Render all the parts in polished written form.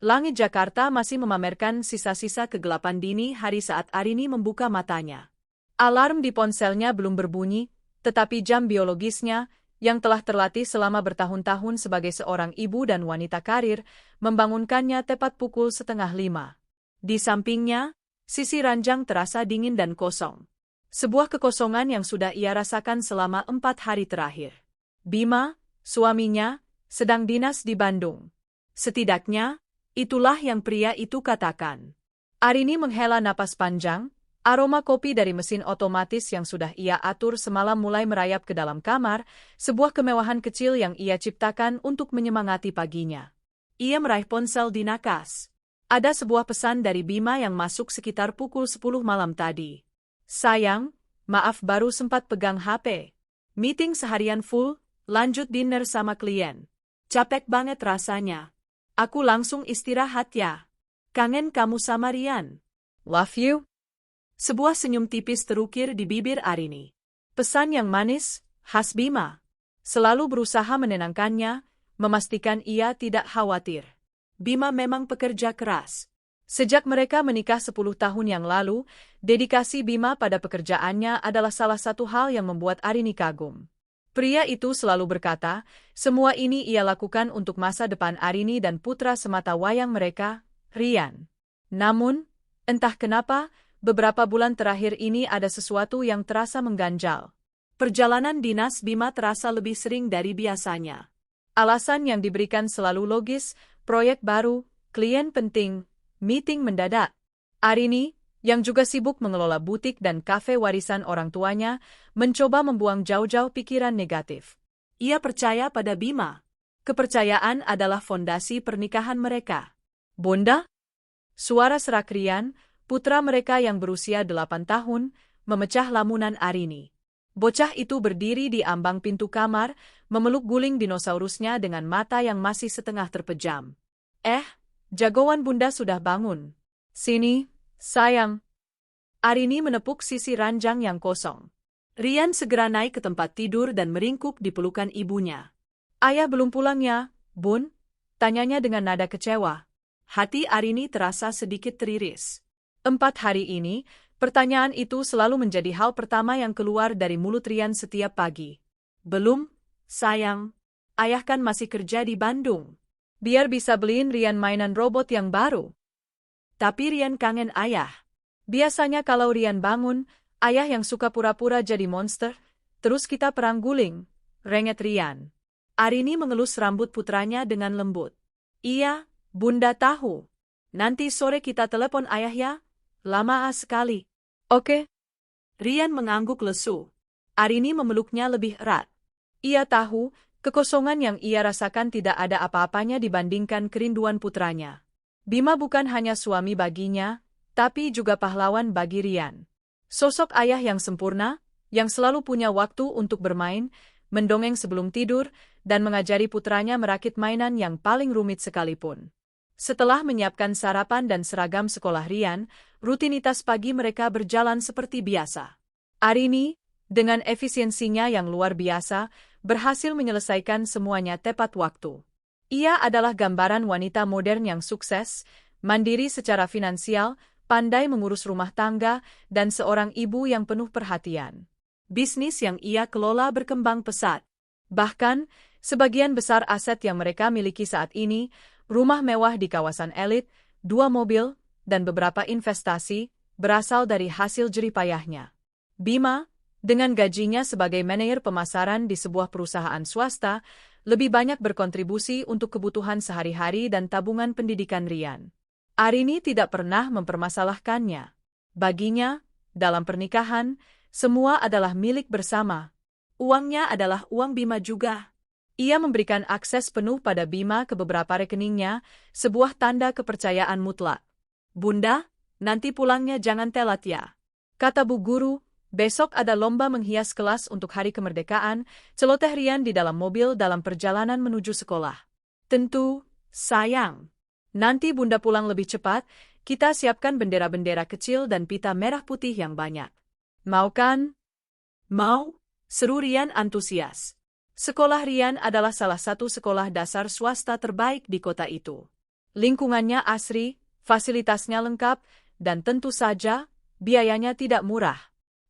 Langit Jakarta masih memamerkan sisa-sisa kegelapan dini hari saat Arini membuka matanya. Alarm di ponselnya belum berbunyi, tetapi jam biologisnya, yang telah terlatih selama bertahun-tahun sebagai seorang ibu dan wanita karir, membangunkannya tepat pukul 4:30. Di sampingnya, sisi ranjang terasa dingin dan kosong. Sebuah kekosongan yang sudah ia rasakan selama 4 hari terakhir. Bima, suaminya, sedang dinas di Bandung. Setidaknya, itulah yang pria itu katakan. Arini menghela napas panjang, aroma kopi dari mesin otomatis yang sudah ia atur semalam mulai merayap ke dalam kamar, sebuah kemewahan kecil yang ia ciptakan untuk menyemangati paginya. Ia meraih ponsel di nakas. Ada sebuah pesan dari Bima yang masuk sekitar pukul 10 malam tadi. Sayang, maaf baru sempat pegang HP. Meeting seharian full, lanjut dinner sama klien. Capek banget rasanya. Aku langsung istirahat ya. Kangen kamu sama Rian. Love you. Sebuah senyum tipis terukir di bibir Arini. Pesan yang manis, khas Bima. Selalu berusaha menenangkannya, memastikan ia tidak khawatir. Bima memang pekerja keras. Sejak mereka menikah 10 tahun yang lalu, dedikasi Bima pada pekerjaannya adalah salah satu hal yang membuat Arini kagum. Pria itu selalu berkata, semua ini ia lakukan untuk masa depan Arini dan putra semata wayang mereka, Rian. Namun, entah kenapa, beberapa bulan terakhir ini ada sesuatu yang terasa mengganjal. Perjalanan dinas Bima terasa lebih sering dari biasanya. Alasan yang diberikan selalu logis, proyek baru, klien penting, meeting mendadak. Arini, yang juga sibuk mengelola butik dan kafe warisan orang tuanya, mencoba membuang jauh-jauh pikiran negatif. Ia percaya pada Bima. Kepercayaan adalah fondasi pernikahan mereka. Bunda? Suara serak Rian, putra mereka yang berusia 8 tahun, memecah lamunan Arini. Bocah itu berdiri di ambang pintu kamar, memeluk guling dinosaurusnya dengan mata yang masih setengah terpejam. Jagoan Bunda sudah bangun. Sini. Sayang. Arini menepuk sisi ranjang yang kosong. Rian segera naik ke tempat tidur dan meringkuk di pelukan ibunya. Ayah belum pulang ya, Bun? Tanyanya dengan nada kecewa. Hati Arini terasa sedikit teriris. 4 hari ini, pertanyaan itu selalu menjadi hal pertama yang keluar dari mulut Rian setiap pagi. Belum, sayang. Ayah kan masih kerja di Bandung. Biar bisa beliin Rian mainan robot yang baru. Tapi Rian kangen ayah. Biasanya kalau Rian bangun, ayah yang suka pura-pura jadi monster, terus kita perang guling, renget Rian. Arini mengelus rambut putranya dengan lembut. Iya, Bunda tahu. Nanti sore kita telepon ayah ya? Lama sekali. Oke. Rian mengangguk lesu. Arini memeluknya lebih erat. Ia tahu, kekosongan yang ia rasakan tidak ada apa-apanya dibandingkan kerinduan putranya. Bima bukan hanya suami baginya, tapi juga pahlawan bagi Rian. Sosok ayah yang sempurna, yang selalu punya waktu untuk bermain, mendongeng sebelum tidur, dan mengajari putranya merakit mainan yang paling rumit sekalipun. Setelah menyiapkan sarapan dan seragam sekolah Rian, rutinitas pagi mereka berjalan seperti biasa. Arini, dengan efisiensinya yang luar biasa, berhasil menyelesaikan semuanya tepat waktu. Ia adalah gambaran wanita modern yang sukses, mandiri secara finansial, pandai mengurus rumah tangga, dan seorang ibu yang penuh perhatian. Bisnis yang ia kelola berkembang pesat. Bahkan, sebagian besar aset yang mereka miliki saat ini, rumah mewah di kawasan elit, 2 mobil, dan beberapa investasi, berasal dari hasil jeripayahnya. Bima, dengan gajinya sebagai manajer pemasaran di sebuah perusahaan swasta, lebih banyak berkontribusi untuk kebutuhan sehari-hari dan tabungan pendidikan Rian. Arini tidak pernah mempermasalahkannya. Baginya, dalam pernikahan, semua adalah milik bersama. Uangnya adalah uang Bima juga. Ia memberikan akses penuh pada Bima ke beberapa rekeningnya, sebuah tanda kepercayaan mutlak. Bunda, nanti pulangnya jangan telat ya. Kata Bu Guru, besok ada lomba menghias kelas untuk hari kemerdekaan, celoteh Rian di dalam mobil dalam perjalanan menuju sekolah. Tentu, sayang. Nanti Bunda pulang lebih cepat, kita siapkan bendera-bendera kecil dan pita merah putih yang banyak. Mau kan? Mau, seru Rian antusias. Sekolah Rian adalah salah satu sekolah dasar swasta terbaik di kota itu. Lingkungannya asri, fasilitasnya lengkap, dan tentu saja, biayanya tidak murah.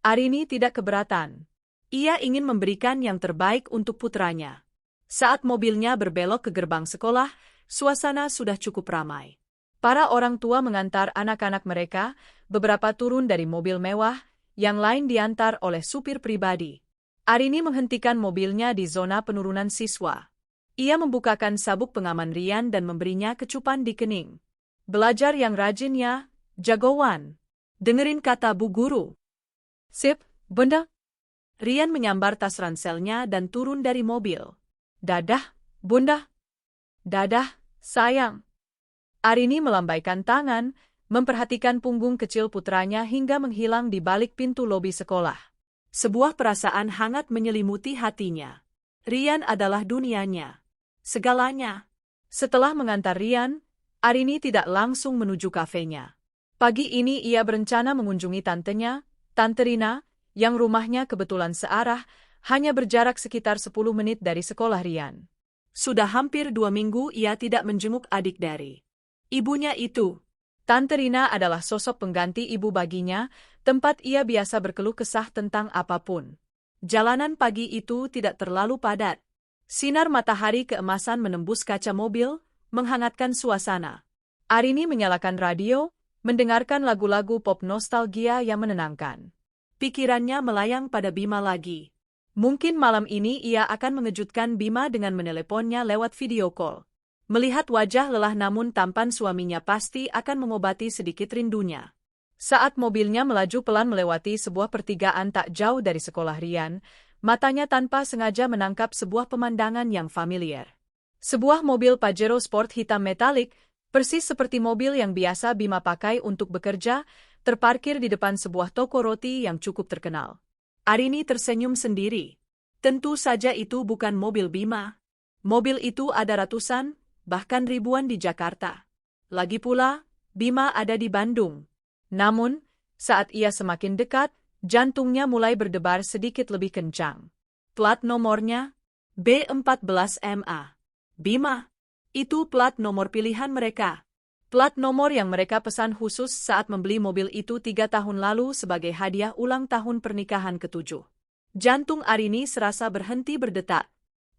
Arini tidak keberatan. Ia ingin memberikan yang terbaik untuk putranya. Saat mobilnya berbelok ke gerbang sekolah, suasana sudah cukup ramai. Para orang tua mengantar anak-anak mereka, beberapa turun dari mobil mewah, yang lain diantar oleh supir pribadi. Arini menghentikan mobilnya di zona penurunan siswa. Ia membukakan sabuk pengaman Rian dan memberinya kecupan di kening. Belajar yang rajin ya, jagoan. Dengerin kata Bu Guru. Sip, Bunda. Rian menyambar tas ranselnya dan turun dari mobil. Dadah, Bunda. Dadah, sayang. Arini melambaikan tangan, memperhatikan punggung kecil putranya hingga menghilang di balik pintu lobi sekolah. Sebuah perasaan hangat menyelimuti hatinya. Rian adalah dunianya. Segalanya. Setelah mengantar Rian, Arini tidak langsung menuju kafenya. Pagi ini ia berencana mengunjungi tantenya, Tante Rina, yang rumahnya kebetulan searah, hanya berjarak sekitar 10 menit dari sekolah Rian. Sudah hampir 2 minggu ia tidak menjenguk adik dari ibunya itu. Tante Rina adalah sosok pengganti ibu baginya, tempat ia biasa berkeluh kesah tentang apapun. Jalanan pagi itu tidak terlalu padat. Sinar matahari keemasan menembus kaca mobil, menghangatkan suasana. Arini menyalakan radio, mendengarkan lagu-lagu pop nostalgia yang menenangkan. Pikirannya melayang pada Bima lagi. Mungkin malam ini ia akan mengejutkan Bima dengan meneleponnya lewat video call. Melihat wajah lelah namun tampan suaminya pasti akan mengobati sedikit rindunya. Saat mobilnya melaju pelan melewati sebuah pertigaan tak jauh dari sekolah Rian, matanya tanpa sengaja menangkap sebuah pemandangan yang familiar. Sebuah mobil Pajero Sport hitam metalik, persis seperti mobil yang biasa Bima pakai untuk bekerja, terparkir di depan sebuah toko roti yang cukup terkenal. Arini tersenyum sendiri. Tentu saja itu bukan mobil Bima. Mobil itu ada ratusan, bahkan ribuan di Jakarta. Lagi pula, Bima ada di Bandung. Namun, saat ia semakin dekat, jantungnya mulai berdebar sedikit lebih kencang. Plat nomornya B14MA. Bima, itu plat nomor pilihan mereka. Plat nomor yang mereka pesan khusus saat membeli mobil itu 3 tahun lalu sebagai hadiah ulang tahun pernikahan ke-7. Jantung Arini serasa berhenti berdetak.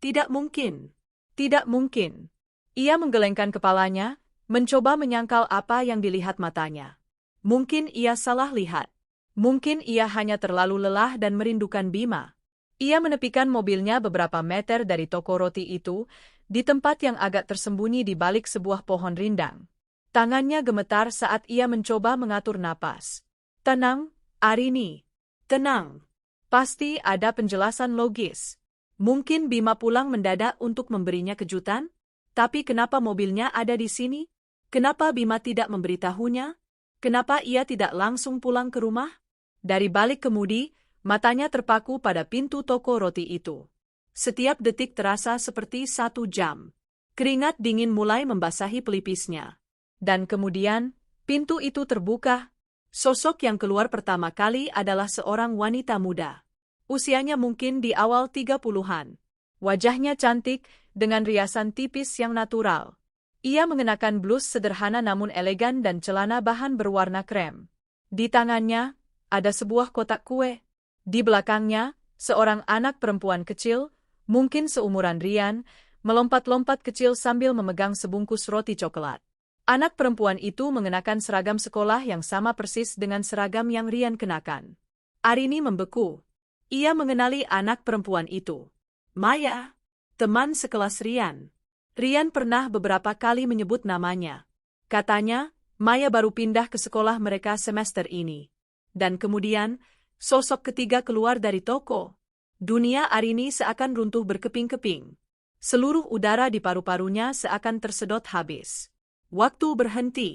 Tidak mungkin. Tidak mungkin. Ia menggelengkan kepalanya, mencoba menyangkal apa yang dilihat matanya. Mungkin ia salah lihat. Mungkin ia hanya terlalu lelah dan merindukan Bima. Ia menepikan mobilnya beberapa meter dari toko roti itu, di tempat yang agak tersembunyi di balik sebuah pohon rindang. Tangannya gemetar saat ia mencoba mengatur napas. Tenang, Arini. Tenang. Pasti ada penjelasan logis. Mungkin Bima pulang mendadak untuk memberinya kejutan? Tapi kenapa mobilnya ada di sini? Kenapa Bima tidak memberitahunya? Kenapa ia tidak langsung pulang ke rumah? Dari balik kemudi, matanya terpaku pada pintu toko roti itu. Setiap detik terasa seperti 1 jam. Keringat dingin mulai membasahi pelipisnya. Dan kemudian, pintu itu terbuka. Sosok yang keluar pertama kali adalah seorang wanita muda. Usianya mungkin di awal 30-an. Wajahnya cantik, dengan riasan tipis yang natural. Ia mengenakan blus sederhana namun elegan dan celana bahan berwarna krem. Di tangannya, ada sebuah kotak kue. Di belakangnya, seorang anak perempuan kecil, mungkin seumuran Rian, melompat-lompat kecil sambil memegang sebungkus roti coklat. Anak perempuan itu mengenakan seragam sekolah yang sama persis dengan seragam yang Rian kenakan. Arini membeku. Ia mengenali anak perempuan itu. Maya. Teman sekelas Rian. Rian pernah beberapa kali menyebut namanya. Katanya, Maya baru pindah ke sekolah mereka semester ini. Dan kemudian, sosok ketiga keluar dari toko. Dunia Arini seakan runtuh berkeping-keping. Seluruh udara di paru-parunya seakan tersedot habis. Waktu berhenti.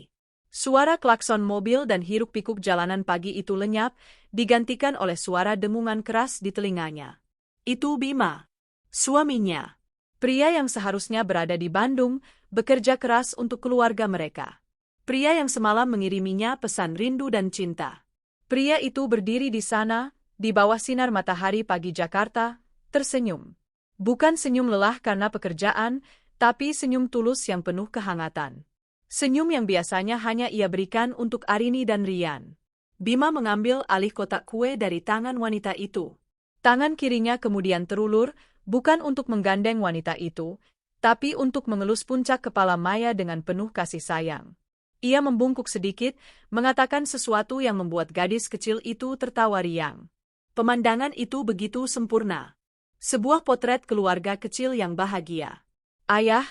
Suara klakson mobil dan hiruk-pikuk jalanan pagi itu lenyap, digantikan oleh suara dengungan keras di telinganya. Itu Bima. Suaminya. Pria yang seharusnya berada di Bandung, bekerja keras untuk keluarga mereka. Pria yang semalam mengiriminya pesan rindu dan cinta. Pria itu berdiri di sana, di bawah sinar matahari pagi Jakarta, tersenyum. Bukan senyum lelah karena pekerjaan, tapi senyum tulus yang penuh kehangatan. Senyum yang biasanya hanya ia berikan untuk Arini dan Rian. Bima mengambil alih kotak kue dari tangan wanita itu. Tangan kirinya kemudian terulur, bukan untuk menggandeng wanita itu, tapi untuk mengelus puncak kepala Maya dengan penuh kasih sayang. Ia membungkuk sedikit, mengatakan sesuatu yang membuat gadis kecil itu tertawa riang. Pemandangan itu begitu sempurna. Sebuah potret keluarga kecil yang bahagia. Ayah,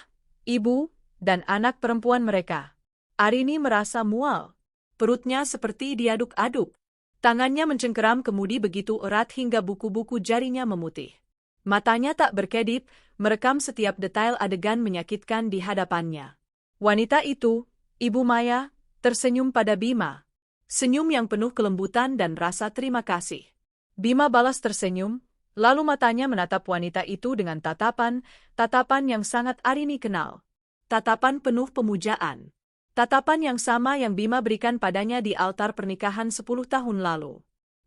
ibu, dan anak perempuan mereka. Arini merasa mual. Perutnya seperti diaduk-aduk. Tangannya mencengkeram kemudi begitu erat hingga buku-buku jarinya memutih. Matanya tak berkedip, merekam setiap detail adegan menyakitkan di hadapannya. Wanita itu, Ibu Maya, tersenyum pada Bima. Senyum yang penuh kelembutan dan rasa terima kasih. Bima balas tersenyum, lalu matanya menatap wanita itu dengan tatapan yang sangat Arini kenal. Tatapan penuh pemujaan. Tatapan yang sama yang Bima berikan padanya di altar pernikahan 10 tahun lalu.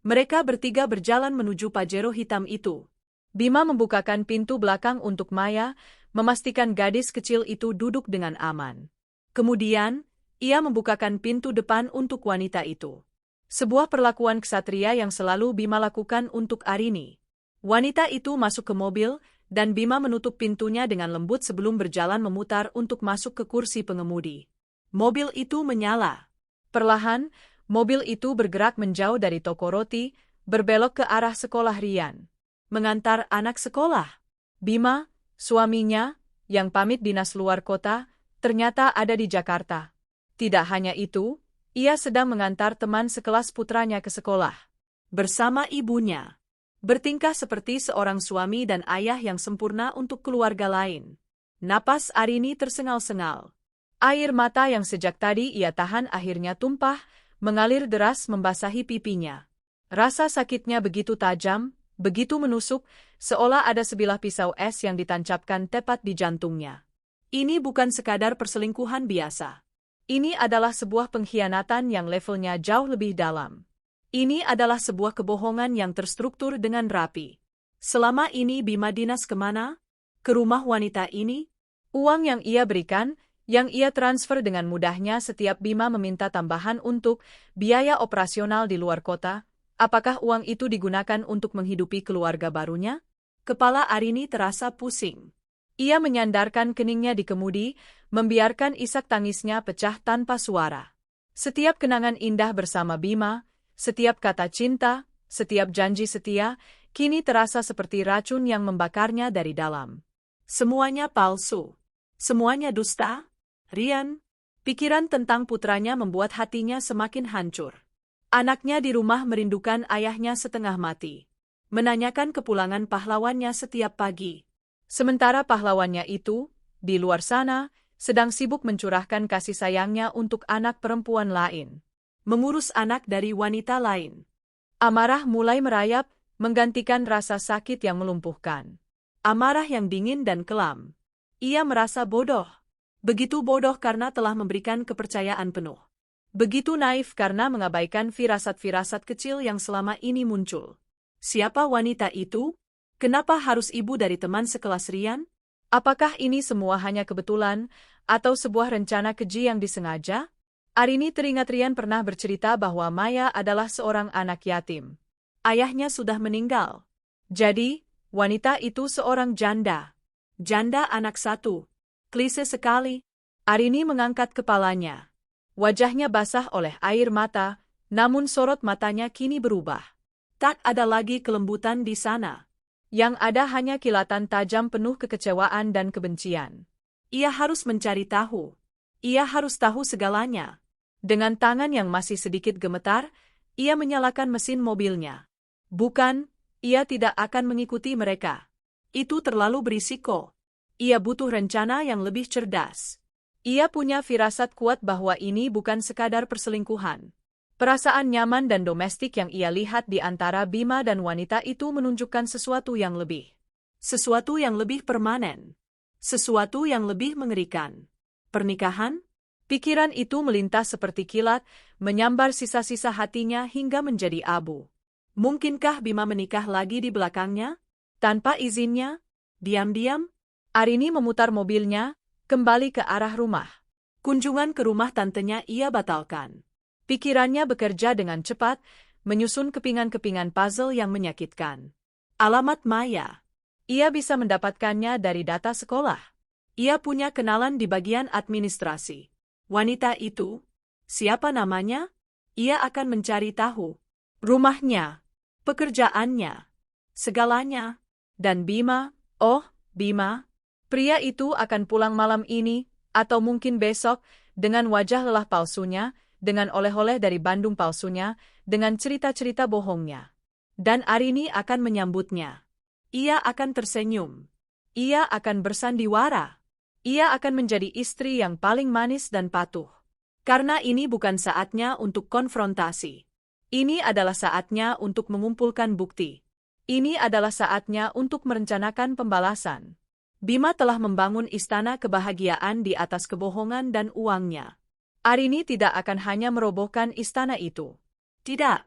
Mereka bertiga berjalan menuju Pajero hitam itu. Bima membukakan pintu belakang untuk Maya, memastikan gadis kecil itu duduk dengan aman. Kemudian, ia membukakan pintu depan untuk wanita itu. Sebuah perlakuan ksatria yang selalu Bima lakukan untuk Arini. Wanita itu masuk ke mobil, dan Bima menutup pintunya dengan lembut sebelum berjalan memutar untuk masuk ke kursi pengemudi. Mobil itu menyala. Perlahan, mobil itu bergerak menjauh dari toko roti, berbelok ke arah sekolah Rian. Mengantar anak sekolah. Bima, suaminya, yang pamit dinas luar kota, ternyata ada di Jakarta. Tidak hanya itu, ia sedang mengantar teman sekelas putranya ke sekolah. Bersama ibunya. Bertingkah seperti seorang suami dan ayah yang sempurna untuk keluarga lain. Napas Arini tersengal-sengal. Air mata yang sejak tadi ia tahan akhirnya tumpah, mengalir deras membasahi pipinya. Rasa sakitnya begitu tajam, begitu menusuk, seolah ada sebilah pisau es yang ditancapkan tepat di jantungnya. Ini bukan sekadar perselingkuhan biasa. Ini adalah sebuah pengkhianatan yang levelnya jauh lebih dalam. Ini adalah sebuah kebohongan yang terstruktur dengan rapi. Selama ini Bima dinas kemana? Ke rumah wanita ini? Uang yang ia berikan, yang ia transfer dengan mudahnya setiap Bima meminta tambahan untuk biaya operasional di luar kota, apakah uang itu digunakan untuk menghidupi keluarga barunya? Kepala Arini terasa pusing. Ia menyandarkan keningnya di kemudi, membiarkan isak tangisnya pecah tanpa suara. Setiap kenangan indah bersama Bima, setiap kata cinta, setiap janji setia, kini terasa seperti racun yang membakarnya dari dalam. Semuanya palsu. Semuanya dusta. Rian, pikiran tentang putranya membuat hatinya semakin hancur. Anaknya di rumah merindukan ayahnya setengah mati. Menanyakan kepulangan pahlawannya setiap pagi. Sementara pahlawannya itu, di luar sana, sedang sibuk mencurahkan kasih sayangnya untuk anak perempuan lain. Mengurus anak dari wanita lain. Amarah mulai merayap, menggantikan rasa sakit yang melumpuhkan. Amarah yang dingin dan kelam. Ia merasa bodoh. Begitu bodoh karena telah memberikan kepercayaan penuh. Begitu naif karena mengabaikan firasat-firasat kecil yang selama ini muncul. Siapa wanita itu? Kenapa harus ibu dari teman sekelas Rian? Apakah ini semua hanya kebetulan, atau sebuah rencana keji yang disengaja? Arini teringat Rian pernah bercerita bahwa Maya adalah seorang anak yatim. Ayahnya sudah meninggal. Jadi, wanita itu seorang janda. Janda anak satu. Klise sekali. Arini mengangkat kepalanya. Wajahnya basah oleh air mata, namun sorot matanya kini berubah. Tak ada lagi kelembutan di sana. Yang ada hanya kilatan tajam penuh kekecewaan dan kebencian. Ia harus mencari tahu. Ia harus tahu segalanya. Dengan tangan yang masih sedikit gemetar, ia menyalakan mesin mobilnya. Bukan, ia tidak akan mengikuti mereka. Itu terlalu berisiko. Ia butuh rencana yang lebih cerdas. Ia punya firasat kuat bahwa ini bukan sekadar perselingkuhan. Perasaan nyaman dan domestik yang ia lihat di antara Bima dan wanita itu menunjukkan sesuatu yang lebih. Sesuatu yang lebih permanen. Sesuatu yang lebih mengerikan. Pernikahan? Pikiran itu melintas seperti kilat, menyambar sisa-sisa hatinya hingga menjadi abu. Mungkinkah Bima menikah lagi di belakangnya? Tanpa izinnya? Diam-diam? Arini memutar mobilnya, kembali ke arah rumah. Kunjungan ke rumah tantenya ia batalkan. Pikirannya bekerja dengan cepat, menyusun kepingan-kepingan puzzle yang menyakitkan. Alamat Maya. Ia bisa mendapatkannya dari data sekolah. Ia punya kenalan di bagian administrasi. Wanita itu, siapa namanya? Ia akan mencari tahu. Rumahnya, pekerjaannya, segalanya. Dan Bima, oh, Bima. Pria itu akan pulang malam ini, atau mungkin besok, dengan wajah lelah palsunya, dengan oleh-oleh dari Bandung palsunya, dengan cerita-cerita bohongnya. Dan Arini akan menyambutnya. Ia akan tersenyum. Ia akan bersandiwara. Ia akan menjadi istri yang paling manis dan patuh. Karena ini bukan saatnya untuk konfrontasi. Ini adalah saatnya untuk mengumpulkan bukti. Ini adalah saatnya untuk merencanakan pembalasan. Bima telah membangun istana kebahagiaan di atas kebohongan dan uangnya. Arini tidak akan hanya merobohkan istana itu. Tidak.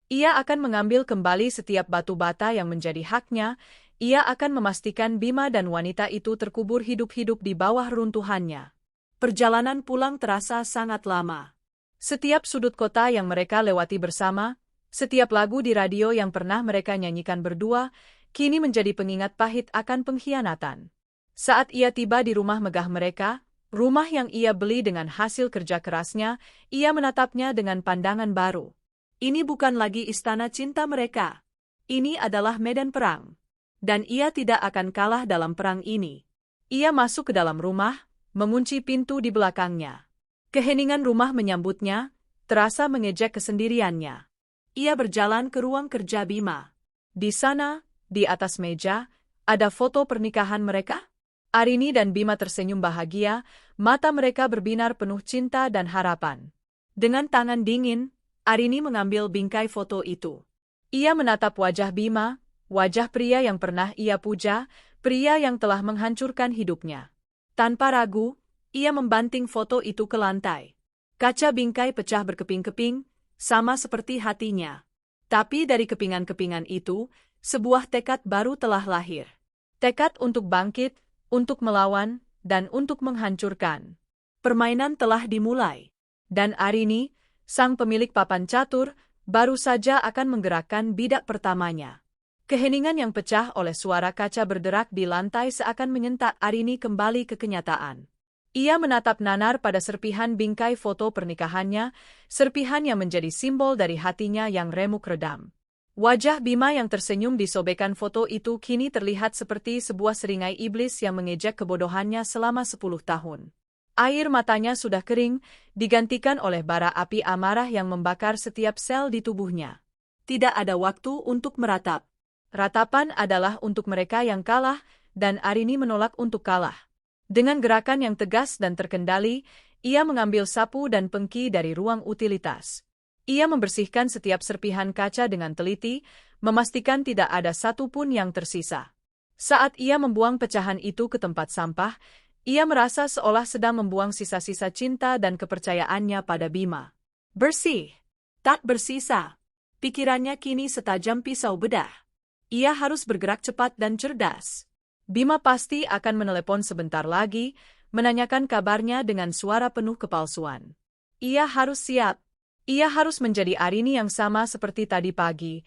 Ia akan mengambil kembali setiap batu bata yang menjadi haknya. Ia akan memastikan Bima dan wanita itu terkubur hidup-hidup di bawah runtuhannya. Perjalanan pulang terasa sangat lama. Setiap sudut kota yang mereka lewati bersama, setiap lagu di radio yang pernah mereka nyanyikan berdua, kini menjadi pengingat pahit akan pengkhianatan. Saat ia tiba di rumah megah mereka, rumah yang ia beli dengan hasil kerja kerasnya, ia menatapnya dengan pandangan baru. Ini bukan lagi istana cinta mereka. Ini adalah medan perang. Dan ia tidak akan kalah dalam perang ini. Ia masuk ke dalam rumah, mengunci pintu di belakangnya. Keheningan rumah menyambutnya, terasa mengejek kesendiriannya. Ia berjalan ke ruang kerja Bima. Di sana, di atas meja, ada foto pernikahan mereka. Arini dan Bima tersenyum bahagia, mata mereka berbinar penuh cinta dan harapan. Dengan tangan dingin, Arini mengambil bingkai foto itu. Ia menatap wajah Bima, wajah pria yang pernah ia puja, pria yang telah menghancurkan hidupnya. Tanpa ragu, ia membanting foto itu ke lantai. Kaca bingkai pecah berkeping-keping, sama seperti hatinya. Tapi dari kepingan-kepingan itu, sebuah tekad baru telah lahir. Tekad untuk bangkit, untuk melawan, dan untuk menghancurkan. Permainan telah dimulai. Dan Arini, sang pemilik papan catur, baru saja akan menggerakkan bidak pertamanya. Keheningan yang pecah oleh suara kaca berderak di lantai seakan menyentak Arini kembali ke kenyataan. Ia menatap nanar pada serpihan bingkai foto pernikahannya, serpihan yang menjadi simbol dari hatinya yang remuk redam. Wajah Bima yang tersenyum di sobekan foto itu kini terlihat seperti sebuah seringai iblis yang mengejek kebodohannya selama 10 tahun. Air matanya sudah kering, digantikan oleh bara api amarah yang membakar setiap sel di tubuhnya. Tidak ada waktu untuk meratap. Ratapan adalah untuk mereka yang kalah, dan Arini menolak untuk kalah. Dengan gerakan yang tegas dan terkendali, ia mengambil sapu dan pengki dari ruang utilitas. Ia membersihkan setiap serpihan kaca dengan teliti, memastikan tidak ada satu pun yang tersisa. Saat ia membuang pecahan itu ke tempat sampah, ia merasa seolah sedang membuang sisa-sisa cinta dan kepercayaannya pada Bima. Bersih. Tak bersisa. Pikirannya kini setajam pisau bedah. Ia harus bergerak cepat dan cerdas. Bima pasti akan menelepon sebentar lagi, menanyakan kabarnya dengan suara penuh kepalsuan. Ia harus siap. Ia harus menjadi Arini yang sama seperti tadi pagi,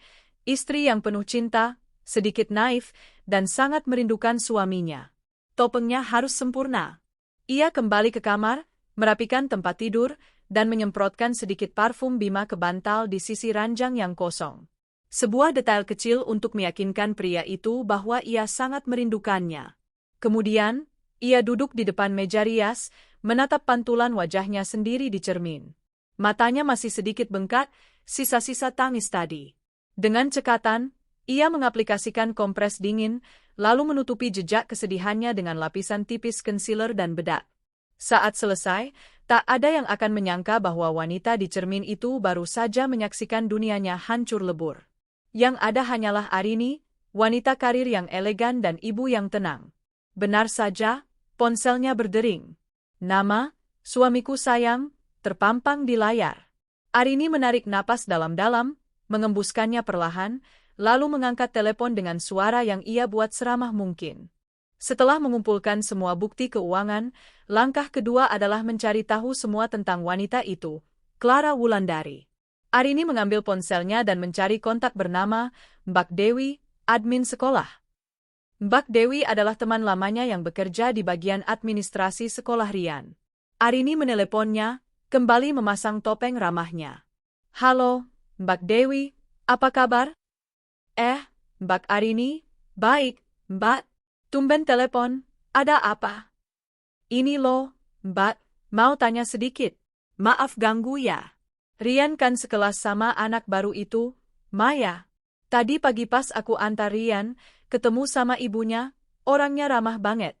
istri yang penuh cinta, sedikit naif, dan sangat merindukan suaminya. Topengnya harus sempurna. Ia kembali ke kamar, merapikan tempat tidur, dan menyemprotkan sedikit parfum Bima ke bantal di sisi ranjang yang kosong. Sebuah detail kecil untuk meyakinkan pria itu bahwa ia sangat merindukannya. Kemudian, ia duduk di depan meja rias, menatap pantulan wajahnya sendiri di cermin. Matanya masih sedikit bengkak, sisa-sisa tangis tadi. Dengan cekatan, ia mengaplikasikan kompres dingin, lalu menutupi jejak kesedihannya dengan lapisan tipis concealer dan bedak. Saat selesai, tak ada yang akan menyangka bahwa wanita di cermin itu baru saja menyaksikan dunianya hancur lebur. Yang ada hanyalah Arini, wanita karir yang elegan dan ibu yang tenang. Benar saja, ponselnya berdering. Nama, suamiku sayang, terpampang di layar. Arini menarik napas dalam-dalam, mengembuskannya perlahan, lalu mengangkat telepon dengan suara yang ia buat seramah mungkin. Setelah mengumpulkan semua bukti keuangan, langkah kedua adalah mencari tahu semua tentang wanita itu, Clara Wulandari. Arini mengambil ponselnya dan mencari kontak bernama Mbak Dewi, admin sekolah. Mbak Dewi adalah teman lamanya yang bekerja di bagian administrasi sekolah Rian. Arini meneleponnya, kembali memasang topeng ramahnya. Halo, Mbak Dewi, apa kabar? Mbak Arini, baik, Mbak. Tumben telepon, ada apa? Ini loh, Mbak, mau tanya sedikit. Maaf ganggu ya. Rian kan sekelas sama anak baru itu, Maya. Tadi pagi pas aku antar Rian, ketemu sama ibunya, orangnya ramah banget.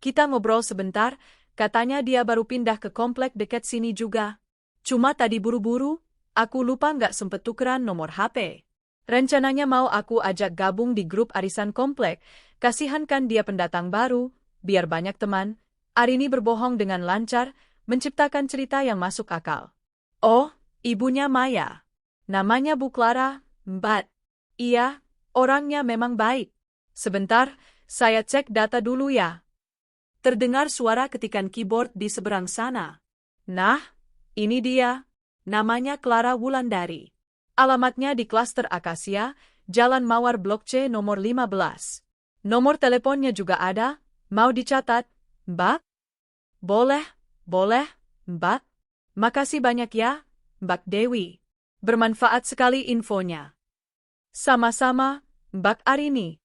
Kita ngobrol sebentar, katanya dia baru pindah ke komplek dekat sini juga. Cuma tadi buru-buru, aku lupa nggak sempet tukeran nomor HP. Rencananya mau aku ajak gabung di grup arisan komplek, kasihan kan dia pendatang baru, biar banyak teman. Arini berbohong dengan lancar, menciptakan cerita yang masuk akal. Oh, ibunya Maya. Namanya Bu Clara, Mbak. Iya, orangnya memang baik. Sebentar, saya cek data dulu ya. Terdengar suara ketikan keyboard di seberang sana. Nah, ini dia. Namanya Clara Wulandari. Alamatnya di klaster Akasia, Jalan Mawar Blok C nomor 15. Nomor teleponnya juga ada, mau dicatat, Mbak? Boleh, Mbak. Makasih banyak ya, Mbak Dewi. Bermanfaat sekali infonya. Sama-sama, Mbak Arini.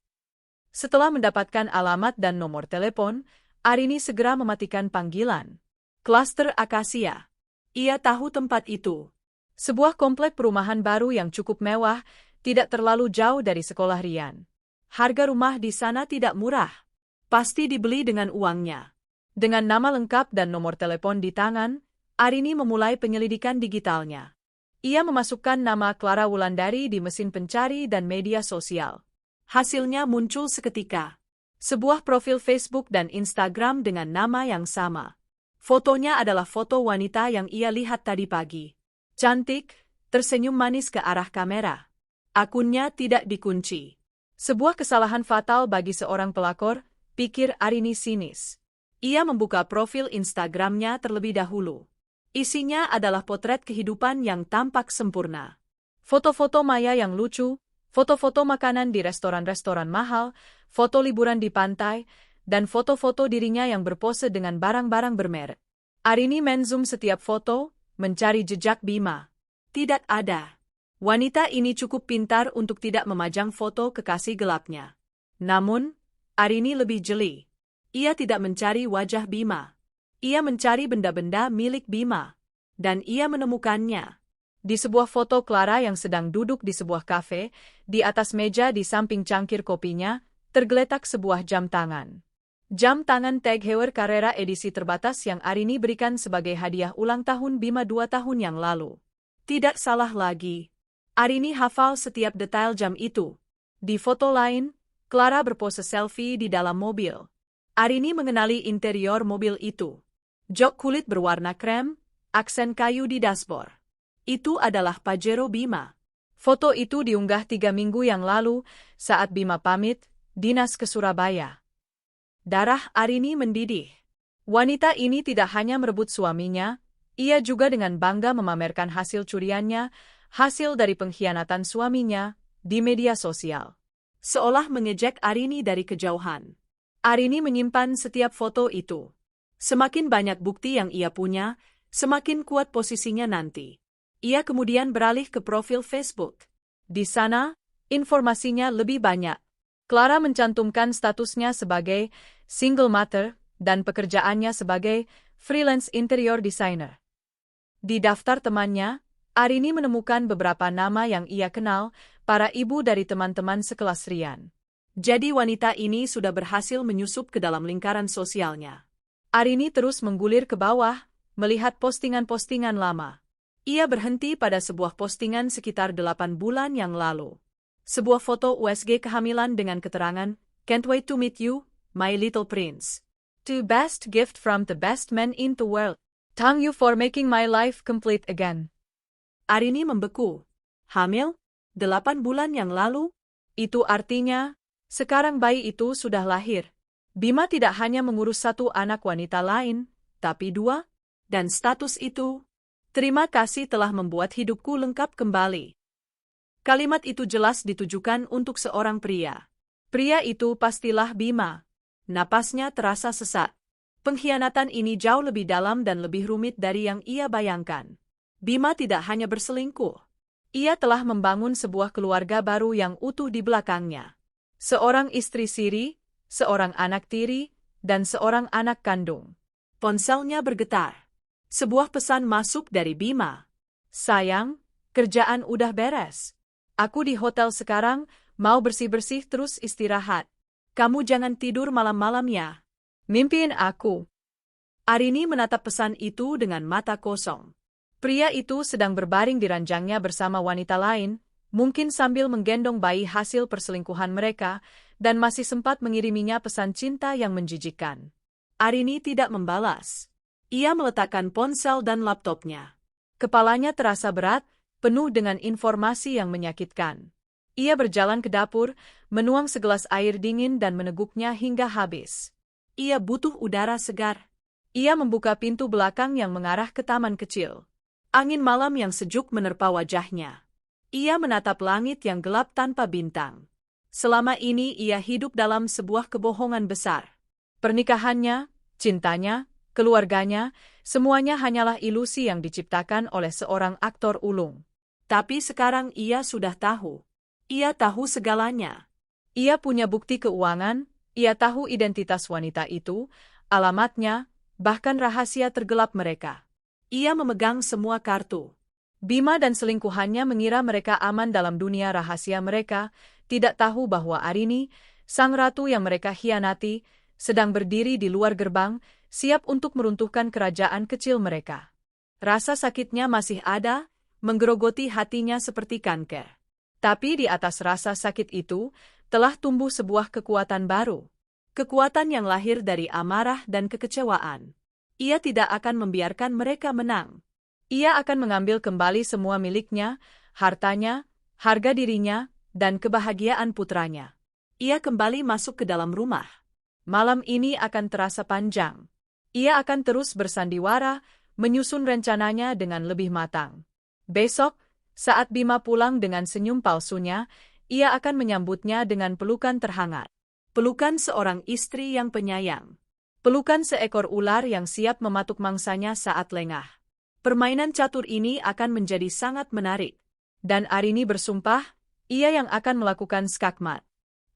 Setelah mendapatkan alamat dan nomor telepon, Arini segera mematikan panggilan. Klaster Akasia. Ia tahu tempat itu. Sebuah komplek perumahan baru yang cukup mewah, tidak terlalu jauh dari sekolah Rian. Harga rumah di sana tidak murah. Pasti dibeli dengan uangnya. Dengan nama lengkap dan nomor telepon di tangan, Arini memulai penyelidikan digitalnya. Ia memasukkan nama Clara Wulandari di mesin pencari dan media sosial. Hasilnya muncul seketika. Sebuah profil Facebook dan Instagram dengan nama yang sama. Fotonya adalah foto wanita yang ia lihat tadi pagi. Cantik, tersenyum manis ke arah kamera. Akunnya tidak dikunci. Sebuah kesalahan fatal bagi seorang pelakor, pikir Arini sinis. Ia membuka profil Instagramnya terlebih dahulu. Isinya adalah potret kehidupan yang tampak sempurna. Foto-foto Maya yang lucu, foto-foto makanan di restoran-restoran mahal, foto liburan di pantai, dan foto-foto dirinya yang berpose dengan barang-barang bermerek. Arini menzoom setiap foto, mencari jejak Bima. Tidak ada. Wanita ini cukup pintar untuk tidak memajang foto kekasih gelapnya. Namun, Arini lebih jeli. Ia tidak mencari wajah Bima. Ia mencari benda-benda milik Bima. Dan ia menemukannya. Di sebuah foto Clara yang sedang duduk di sebuah kafe, di atas meja di samping cangkir kopinya, tergeletak sebuah jam tangan. Jam tangan Tag Heuer Carrera edisi terbatas yang Arini berikan sebagai hadiah ulang tahun Bima 2 tahun yang lalu. Tidak salah lagi. Arini hafal setiap detail jam itu. Di foto lain, Clara berpose selfie di dalam mobil. Arini mengenali interior mobil itu. Jok kulit berwarna krem, aksen kayu di dashboard. Itu adalah Pajero Bima. Foto itu diunggah 3 minggu yang lalu saat Bima pamit, dinas ke Surabaya. Darah Arini mendidih. Wanita ini tidak hanya merebut suaminya, ia juga dengan bangga memamerkan hasil curiannya, hasil dari pengkhianatan suaminya, di media sosial. Seolah mengejek Arini dari kejauhan. Arini menyimpan setiap foto itu. Semakin banyak bukti yang ia punya, semakin kuat posisinya nanti. Ia kemudian beralih ke profil Facebook. Di sana, informasinya lebih banyak. Clara mencantumkan statusnya sebagai single mother dan pekerjaannya sebagai freelance interior designer. Di daftar temannya, Arini menemukan beberapa nama yang ia kenal, para ibu dari teman-teman sekelas Rian. Jadi wanita ini sudah berhasil menyusup ke dalam lingkaran sosialnya. Arini terus menggulir ke bawah, melihat postingan-postingan lama. Ia berhenti pada sebuah postingan sekitar 8 bulan yang lalu. Sebuah foto USG kehamilan dengan keterangan, "Can't wait to meet you, my little prince. The best gift from the best man in the world. Thank you for making my life complete again." Arini membeku. Hamil? 8 bulan yang lalu? Itu artinya, sekarang bayi itu sudah lahir. Bima tidak hanya mengurus satu anak wanita lain, tapi dua, dan status itu, terima kasih telah membuat hidupku lengkap kembali. Kalimat itu jelas ditujukan untuk seorang pria. Pria itu pastilah Bima. Napasnya terasa sesak. Pengkhianatan ini jauh lebih dalam dan lebih rumit dari yang ia bayangkan. Bima tidak hanya berselingkuh. Ia telah membangun sebuah keluarga baru yang utuh di belakangnya. Seorang istri siri, seorang anak tiri, dan seorang anak kandung. Ponselnya bergetar. Sebuah pesan masuk dari Bima. Sayang, kerjaan udah beres. Aku di hotel sekarang, mau bersih-bersih terus istirahat. Kamu jangan tidur malam-malam ya. Mimpiin aku. Arini menatap pesan itu dengan mata kosong. Pria itu sedang berbaring di ranjangnya bersama wanita lain, mungkin sambil menggendong bayi hasil perselingkuhan mereka, dan masih sempat mengiriminya pesan cinta yang menjijikkan. Arini tidak membalas. Ia meletakkan ponsel dan laptopnya. Kepalanya terasa berat, penuh dengan informasi yang menyakitkan. Ia berjalan ke dapur, menuang segelas air dingin dan meneguknya hingga habis. Ia butuh udara segar. Ia membuka pintu belakang yang mengarah ke taman kecil. Angin malam yang sejuk menerpa wajahnya. Ia menatap langit yang gelap tanpa bintang. Selama ini ia hidup dalam sebuah kebohongan besar. Pernikahannya, cintanya, keluarganya, semuanya hanyalah ilusi yang diciptakan oleh seorang aktor ulung. Tapi sekarang ia sudah tahu. Ia tahu segalanya. Ia punya bukti keuangan, ia tahu identitas wanita itu, alamatnya, bahkan rahasia tergelap mereka. Ia memegang semua kartu. Bima dan selingkuhannya mengira mereka aman dalam dunia rahasia mereka, tidak tahu bahwa Arini, sang ratu yang mereka khianati, sedang berdiri di luar gerbang, siap untuk meruntuhkan kerajaan kecil mereka. Rasa sakitnya masih ada, menggerogoti hatinya seperti kanker. Tapi di atas rasa sakit itu, telah tumbuh sebuah kekuatan baru. Kekuatan yang lahir dari amarah dan kekecewaan. Ia tidak akan membiarkan mereka menang. Ia akan mengambil kembali semua miliknya, hartanya, harga dirinya, dan kebahagiaan putranya. Ia kembali masuk ke dalam rumah. Malam ini akan terasa panjang. Ia akan terus bersandiwara, menyusun rencananya dengan lebih matang. Besok, saat Bima pulang dengan senyum palsunya, ia akan menyambutnya dengan pelukan terhangat. Pelukan seorang istri yang penyayang. Pelukan seekor ular yang siap mematuk mangsanya saat lengah. Permainan catur ini akan menjadi sangat menarik. Dan Arini bersumpah, ia yang akan melakukan skakmat.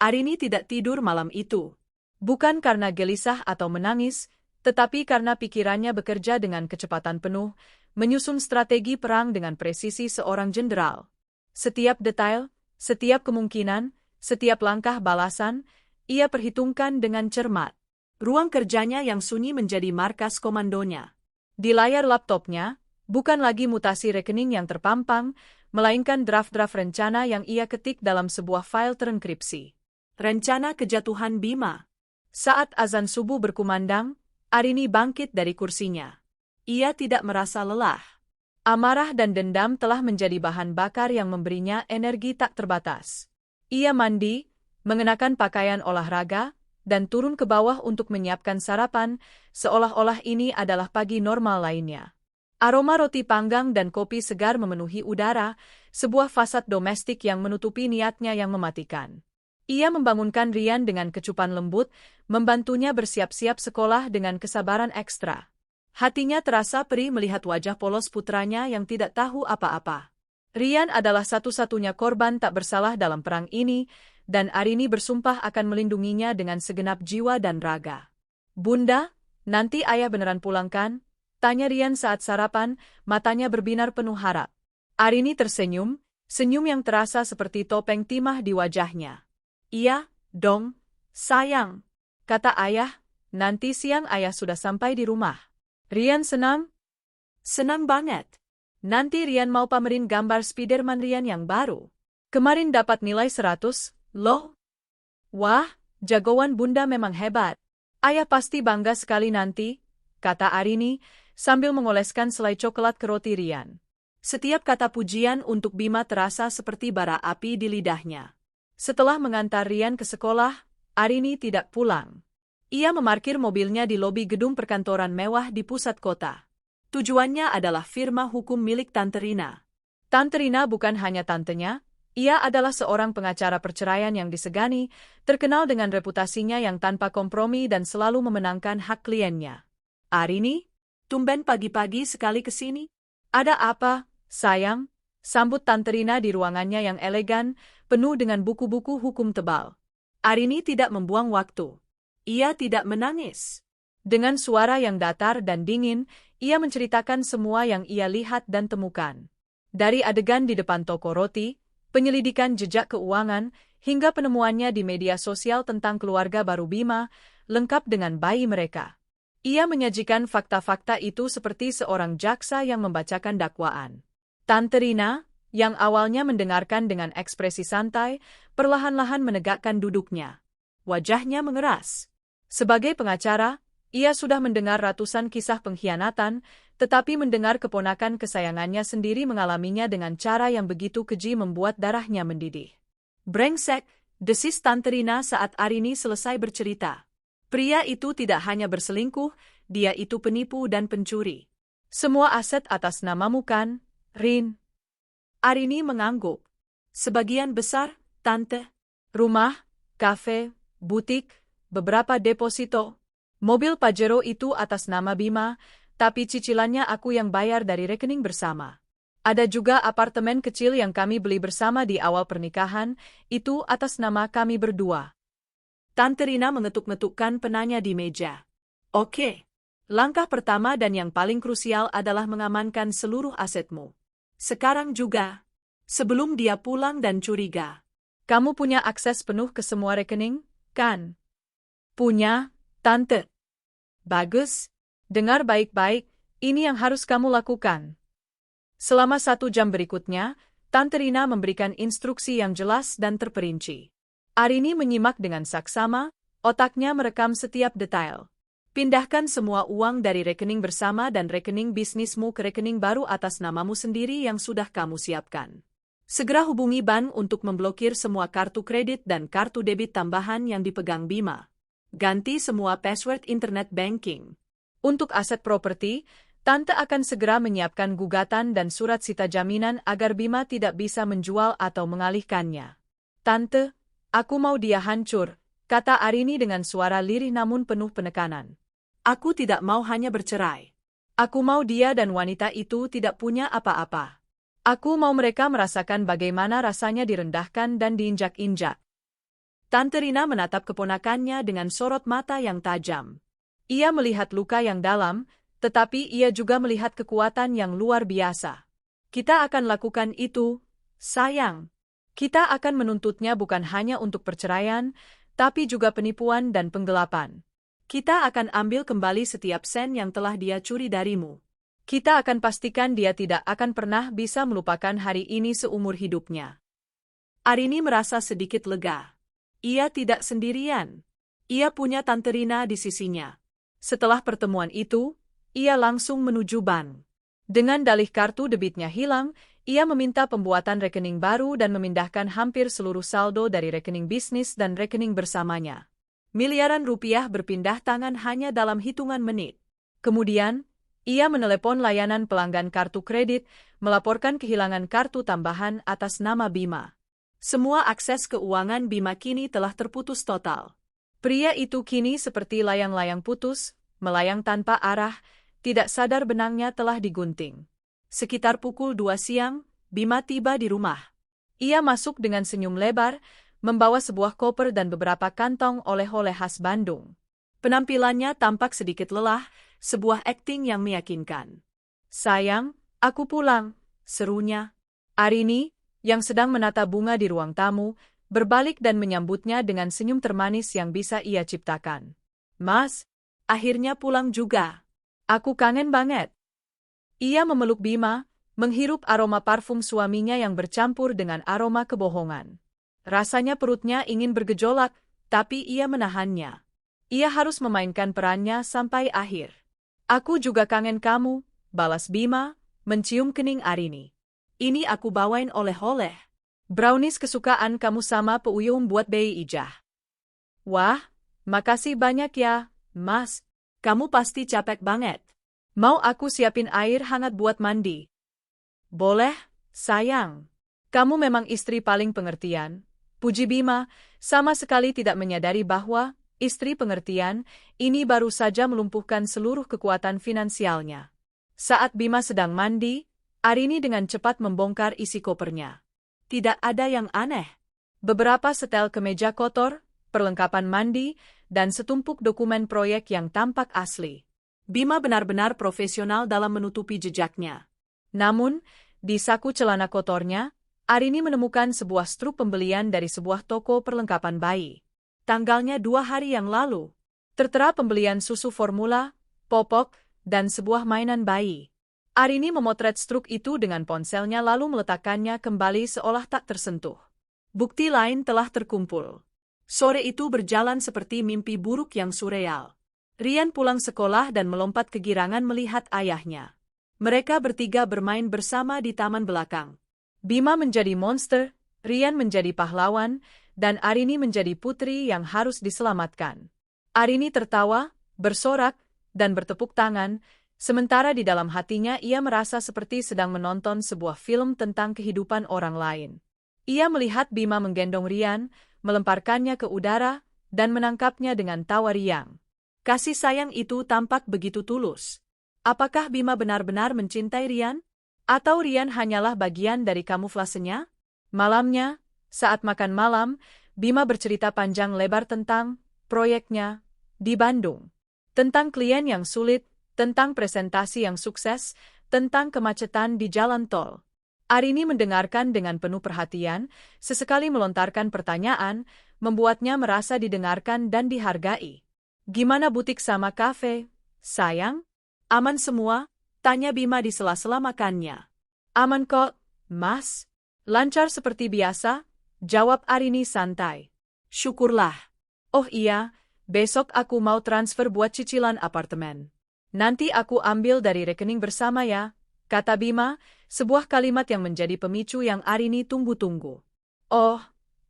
Arini tidak tidur malam itu. Bukan karena gelisah atau menangis, tetapi karena pikirannya bekerja dengan kecepatan penuh, menyusun strategi perang dengan presisi seorang jenderal. Setiap detail, setiap kemungkinan, setiap langkah balasan, ia perhitungkan dengan cermat. Ruang kerjanya yang sunyi menjadi markas komandonya. Di layar laptopnya, bukan lagi mutasi rekening yang terpampang, melainkan draft-draft rencana yang ia ketik dalam sebuah file terenkripsi. Rencana kejatuhan Bima. Saat azan subuh berkumandang, Arini bangkit dari kursinya. Ia tidak merasa lelah. Amarah dan dendam telah menjadi bahan bakar yang memberinya energi tak terbatas. Ia mandi, mengenakan pakaian olahraga, dan turun ke bawah untuk menyiapkan sarapan, seolah-olah ini adalah pagi normal lainnya. Aroma roti panggang dan kopi segar memenuhi udara, sebuah fasad domestik yang menutupi niatnya yang mematikan. Ia membangunkan Rian dengan kecupan lembut, membantunya bersiap-siap sekolah dengan kesabaran ekstra. Hatinya terasa perih melihat wajah polos putranya yang tidak tahu apa-apa. Rian adalah satu-satunya korban tak bersalah dalam perang ini, dan Arini bersumpah akan melindunginya dengan segenap jiwa dan raga. Bunda, nanti ayah beneran pulang kan? Tanya Rian saat sarapan, matanya berbinar penuh harap. Arini tersenyum, senyum yang terasa seperti topeng timah di wajahnya. Iya, dong, sayang. Kata ayah, nanti siang ayah sudah sampai di rumah. Rian senang? Senang banget. Nanti Rian mau pamerin gambar Spiderman Rian yang baru. Kemarin dapat nilai 100, loh. Wah, jagoan bunda memang hebat. Ayah pasti bangga sekali nanti, kata Arini, sambil mengoleskan selai coklat ke roti Rian. Setiap kata pujian untuk Bima terasa seperti bara api di lidahnya. Setelah mengantar Rian ke sekolah, Arini tidak pulang. Ia memarkir mobilnya di lobi gedung perkantoran mewah di pusat kota. Tujuannya adalah firma hukum milik Tante Rina. Tante Rina bukan hanya tantenya, ia adalah seorang pengacara perceraian yang disegani, terkenal dengan reputasinya yang tanpa kompromi dan selalu memenangkan hak kliennya. "Arini, tumben pagi-pagi sekali ke sini. Ada apa, sayang?" Sambut Tante Rina di ruangannya yang elegan, penuh dengan buku-buku hukum tebal. Arini tidak membuang waktu. Ia tidak menangis. Dengan suara yang datar dan dingin, ia menceritakan semua yang ia lihat dan temukan. Dari adegan di depan toko roti, penyelidikan jejak keuangan, hingga penemuannya di media sosial tentang keluarga baru Bima, lengkap dengan bayi mereka. Ia menyajikan fakta-fakta itu seperti seorang jaksa yang membacakan dakwaan. Tante Rina, yang awalnya mendengarkan dengan ekspresi santai, perlahan-lahan menegakkan duduknya. Wajahnya mengeras. Sebagai pengacara, ia sudah mendengar ratusan kisah pengkhianatan, tetapi mendengar keponakan kesayangannya sendiri mengalaminya dengan cara yang begitu keji membuat darahnya mendidih. "Brengsek," desis Tante Rina saat Arini selesai bercerita. Pria itu tidak hanya berselingkuh, dia itu penipu dan pencuri. "Semua aset atas namamu kan, Rin?" Arini mengangguk. "Sebagian besar, Tante. Rumah, kafe, butik, beberapa deposito. Mobil Pajero itu atas nama Bima, tapi cicilannya aku yang bayar dari rekening bersama. Ada juga apartemen kecil yang kami beli bersama di awal pernikahan, itu atas nama kami berdua." Tante Rina mengetuk-ngetukkan penanya di meja. "Oke. Langkah pertama dan yang paling krusial adalah mengamankan seluruh asetmu. Sekarang juga. Sebelum dia pulang dan curiga. Kamu punya akses penuh ke semua rekening, kan?" "Punya, Tante." "Bagus. Dengar baik-baik, ini yang harus kamu lakukan." Selama 1 jam berikutnya, Tante Rina memberikan instruksi yang jelas dan terperinci. Arini menyimak dengan saksama, otaknya merekam setiap detail. "Pindahkan semua uang dari rekening bersama dan rekening bisnismu ke rekening baru atas namamu sendiri yang sudah kamu siapkan. Segera hubungi bank untuk memblokir semua kartu kredit dan kartu debit tambahan yang dipegang Bima. Ganti semua password internet banking. Untuk aset properti, Tante akan segera menyiapkan gugatan dan surat sita jaminan agar Bima tidak bisa menjual atau mengalihkannya." "Tante, aku mau dia hancur," kata Arini dengan suara lirih namun penuh penekanan. "Aku tidak mau hanya bercerai. Aku mau dia dan wanita itu tidak punya apa-apa. Aku mau mereka merasakan bagaimana rasanya direndahkan dan diinjak-injak." Tante Rina menatap keponakannya dengan sorot mata yang tajam. Ia melihat luka yang dalam, tetapi ia juga melihat kekuatan yang luar biasa. "Kita akan lakukan itu, sayang. Kita akan menuntutnya bukan hanya untuk perceraian, tapi juga penipuan dan penggelapan. Kita akan ambil kembali setiap sen yang telah dia curi darimu. Kita akan pastikan dia tidak akan pernah bisa melupakan hari ini seumur hidupnya." Arini merasa sedikit lega. Ia tidak sendirian. Ia punya Tante Rina di sisinya. Setelah pertemuan itu, ia langsung menuju bank. Dengan dalih kartu debitnya hilang, ia meminta pembuatan rekening baru dan memindahkan hampir seluruh saldo dari rekening bisnis dan rekening bersamanya. Miliaran rupiah berpindah tangan hanya dalam hitungan menit. Kemudian, ia menelepon layanan pelanggan kartu kredit, melaporkan kehilangan kartu tambahan atas nama Bima. Semua akses keuangan Bima kini telah terputus total. Pria itu kini seperti layang-layang putus, melayang tanpa arah, tidak sadar benangnya telah digunting. Sekitar pukul 2 siang, Bima tiba di rumah. Ia masuk dengan senyum lebar, membawa sebuah koper dan beberapa kantong oleh-oleh khas Bandung. Penampilannya tampak sedikit lelah, sebuah akting yang meyakinkan. "Sayang, aku pulang," serunya. Arini, yang sedang menata bunga di ruang tamu, berbalik dan menyambutnya dengan senyum termanis yang bisa ia ciptakan. "Mas, akhirnya pulang juga. Aku kangen banget." Ia memeluk Bima, menghirup aroma parfum suaminya yang bercampur dengan aroma kebohongan. Rasanya perutnya ingin bergejolak, tapi ia menahannya. Ia harus memainkan perannya sampai akhir. "Aku juga kangen kamu," balas Bima, mencium kening Arini. "Ini aku bawain oleh-oleh. Brownies kesukaan kamu sama Peuyum buat Bei Ijah." "Wah, Makasih banyak ya, Mas. Kamu pasti capek banget. Mau aku siapin air hangat buat mandi? Boleh, sayang. Kamu memang istri paling pengertian. Puji Bima, sama sekali tidak menyadari bahwa istri pengertian ini baru saja melumpuhkan seluruh kekuatan finansialnya. Saat Bima sedang mandi, Arini dengan cepat membongkar isi kopernya. Tidak ada yang aneh. Beberapa setel kemeja kotor, perlengkapan mandi, dan setumpuk dokumen proyek yang tampak asli. Bima benar-benar profesional dalam menutupi jejaknya. Namun, di saku celana kotornya, Arini menemukan sebuah struk pembelian dari sebuah toko perlengkapan bayi. Tanggalnya 2 hari yang lalu. Tertera pembelian susu formula, popok, dan sebuah mainan bayi. Arini memotret struk itu dengan ponselnya lalu meletakkannya kembali seolah tak tersentuh. Bukti lain telah terkumpul. Sore itu berjalan seperti mimpi buruk yang surreal. Rian pulang sekolah dan melompat kegirangan melihat ayahnya. Mereka bertiga bermain bersama di taman belakang. Bima menjadi monster, Rian menjadi pahlawan, dan Arini menjadi putri yang harus diselamatkan. Arini tertawa, bersorak, dan bertepuk tangan, sementara di dalam hatinya ia merasa seperti sedang menonton sebuah film tentang kehidupan orang lain. Ia melihat Bima menggendong Rian, melemparkannya ke udara, dan menangkapnya dengan tawa riang. Kasih sayang itu tampak begitu tulus. Apakah Bima benar-benar mencintai Rian? Atau Rian hanyalah bagian dari kamuflasenya? Malamnya, saat makan malam, Bima bercerita panjang lebar tentang proyeknya di Bandung. Tentang klien yang sulit, tentang presentasi yang sukses, tentang kemacetan di jalan tol. Arini mendengarkan dengan penuh perhatian, sesekali melontarkan pertanyaan, membuatnya merasa didengarkan dan dihargai. Gimana butik sama kafe, sayang? Aman semua? Tanya Bima di sela-sela makannya. Aman kok, Mas. Lancar seperti biasa, jawab Arini santai. Syukurlah. Oh iya, besok aku mau transfer buat cicilan apartemen. Nanti aku ambil dari rekening bersama ya, kata Bima, sebuah kalimat yang menjadi pemicu yang Arini tunggu-tunggu. Oh,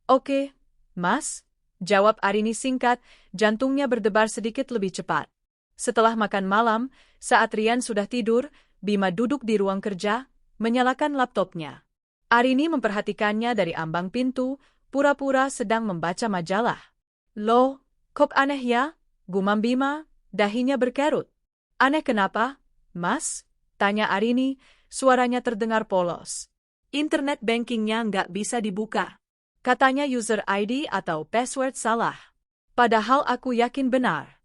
oke, Mas, jawab Arini singkat, jantungnya berdebar sedikit lebih cepat. Setelah makan malam, saat Rian sudah tidur, Bima duduk di ruang kerja, menyalakan laptopnya. Arini memperhatikannya dari ambang pintu, pura-pura sedang membaca majalah. Loh, kok aneh ya? Gumam Bima, dahinya berkerut. Aneh kenapa, Mas? Tanya Arini, suaranya terdengar polos. Internet bankingnya nggak bisa dibuka. Katanya user ID atau password salah. Padahal aku yakin benar.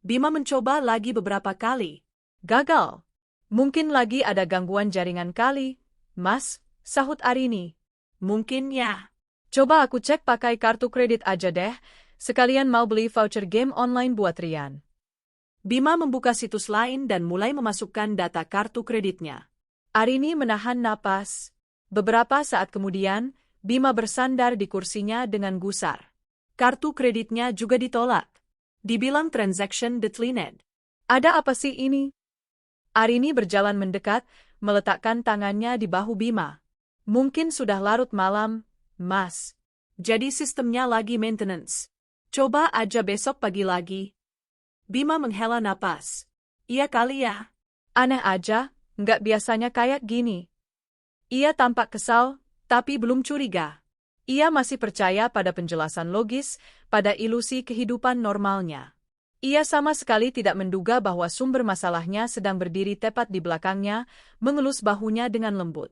Bima mencoba lagi beberapa kali. Gagal. Mungkin lagi ada gangguan jaringan kali, Mas, sahut Arini. Mungkin ya. Coba aku cek pakai kartu kredit aja deh, sekalian mau beli voucher game online buat Rian. Bima membuka situs lain dan mulai memasukkan data kartu kreditnya. Arini menahan napas. Beberapa saat kemudian, Bima bersandar di kursinya dengan gusar. Kartu kreditnya juga ditolak. Dibilang transaction declined. Ada apa sih ini? Arini berjalan mendekat, meletakkan tangannya di bahu Bima. Mungkin sudah larut malam, Mas. Jadi sistemnya lagi maintenance. Coba aja besok pagi lagi. Bima menghela napas. Iya kali ya. Aneh aja, nggak biasanya kayak gini. Ia tampak kesal, tapi belum curiga. Ia masih percaya pada penjelasan logis, pada ilusi kehidupan normalnya. Ia sama sekali tidak menduga bahwa sumber masalahnya sedang berdiri tepat di belakangnya, mengelus bahunya dengan lembut.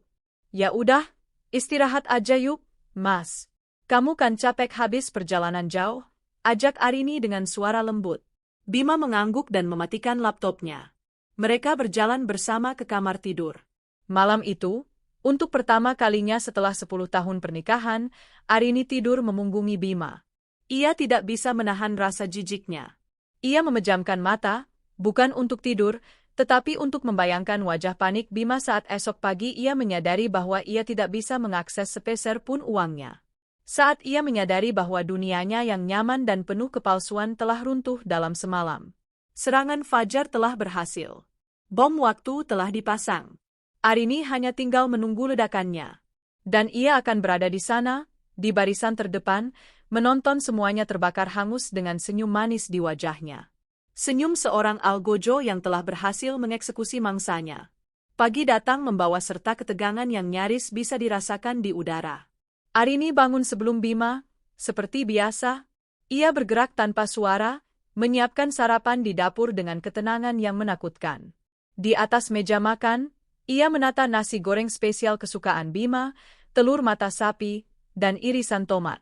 Ya udah, istirahat aja yuk, Mas. Kamu kan capek habis perjalanan jauh, ajak Arini dengan suara lembut. Bima mengangguk dan mematikan laptopnya. Mereka berjalan bersama ke kamar tidur. Malam itu, untuk pertama kalinya setelah 10 tahun pernikahan, Arini tidur memunggungi Bima. Ia tidak bisa menahan rasa jijiknya. Ia memejamkan mata, bukan untuk tidur, tetapi untuk membayangkan wajah panik Bima saat esok pagi ia menyadari bahwa ia tidak bisa mengakses sepeser pun uangnya. Saat ia menyadari bahwa dunianya yang nyaman dan penuh kepalsuan telah runtuh dalam semalam. Serangan fajar telah berhasil. Bom waktu telah dipasang. Arini hanya tinggal menunggu ledakannya. Dan ia akan berada di sana, di barisan terdepan, Menonton semuanya terbakar hangus dengan senyum manis di wajahnya. Senyum seorang algojo yang telah berhasil mengeksekusi mangsanya. Pagi datang membawa serta ketegangan yang nyaris bisa dirasakan di udara. Arini bangun sebelum Bima, seperti biasa. Ia bergerak tanpa suara, menyiapkan sarapan di dapur dengan ketenangan yang menakutkan. Di atas meja makan, ia menata nasi goreng spesial kesukaan Bima, telur mata sapi, dan irisan tomat.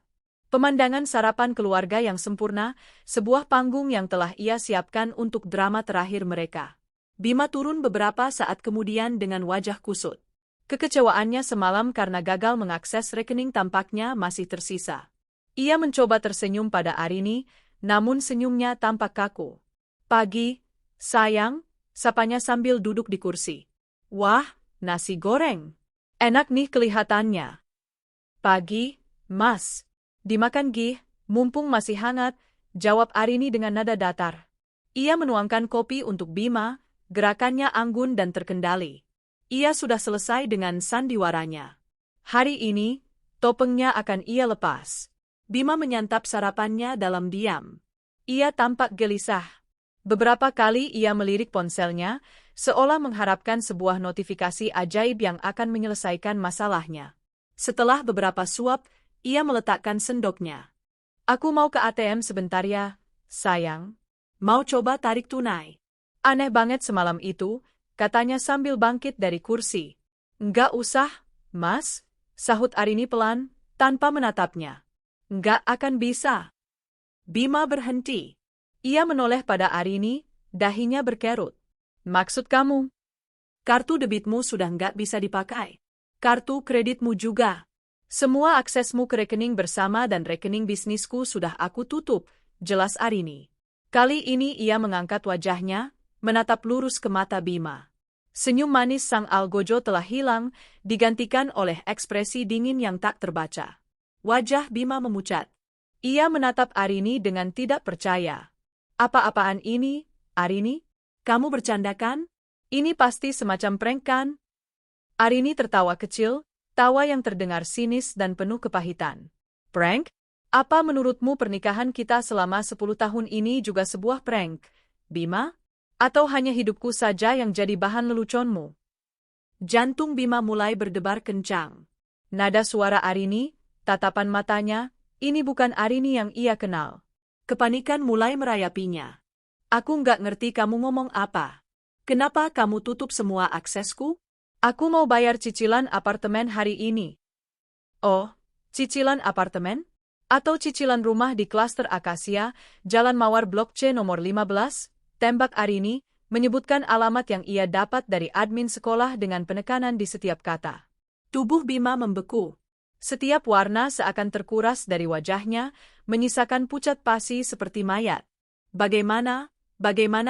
Pemandangan sarapan keluarga yang sempurna, sebuah panggung yang telah ia siapkan untuk drama terakhir mereka. Bima turun beberapa saat kemudian dengan wajah kusut. Kekecewaannya semalam karena gagal mengakses rekening tampaknya masih tersisa. Ia mencoba tersenyum pada Arini, namun senyumnya tampak kaku. "Pagi, sayang," sapanya sambil duduk di kursi. "Wah, nasi goreng. Enak nih kelihatannya." "Pagi, Mas. Dimakan Gih, mumpung masih hangat," jawab Arini dengan nada datar. Ia menuangkan kopi untuk Bima, gerakannya anggun dan terkendali. Ia sudah selesai dengan sandiwaranya. Hari ini, topengnya akan ia lepas. Bima menyantap sarapannya dalam diam. Ia tampak gelisah. Beberapa kali ia melirik ponselnya, seolah mengharapkan sebuah notifikasi ajaib yang akan menyelesaikan masalahnya. Setelah beberapa suap, ia meletakkan sendoknya. "Aku mau ke ATM sebentar ya, sayang. Mau coba tarik tunai?" "Aneh banget semalam itu," katanya sambil bangkit dari kursi. "Enggak usah, Mas," sahut Arini pelan, tanpa menatapnya. "Enggak akan bisa." Bima berhenti. Ia menoleh pada Arini, dahinya berkerut. "Maksud kamu?" "Kartu debitmu sudah enggak bisa dipakai. Kartu kreditmu juga. Semua aksesmu ke rekening bersama dan rekening bisnisku sudah aku tutup," jelas Arini. Kali ini ia mengangkat wajahnya, menatap lurus ke mata Bima. Senyum manis sang algojo telah hilang, digantikan oleh ekspresi dingin yang tak terbaca. Wajah Bima memucat. Ia menatap Arini dengan tidak percaya. "Apa-apaan ini, Arini? Kamu bercanda kan? Ini pasti semacam prank kan?" Arini tertawa kecil, tawa yang terdengar sinis dan penuh kepahitan. "Prank? Apa menurutmu pernikahan kita selama 10 tahun ini juga sebuah prank, Bima? Atau hanya hidupku saja yang jadi bahan leluconmu?" Jantung Bima mulai berdebar kencang. Nada suara Arini, tatapan matanya, ini bukan Arini yang ia kenal. Kepanikan mulai merayapinya. "Aku nggak ngerti kamu ngomong apa. Kenapa kamu tutup semua aksesku?" "Aku mau bayar cicilan apartemen hari ini." "Oh, cicilan apartemen? Atau cicilan rumah di klaster Akasia, Jalan Mawar Blok C nomor 15? Tembak Arini, menyebutkan alamat yang ia dapat dari admin sekolah dengan penekanan di setiap kata. Tubuh Bima membeku. Setiap warna seakan terkuras dari wajahnya, menyisakan pucat pasi seperti mayat. Bagaimana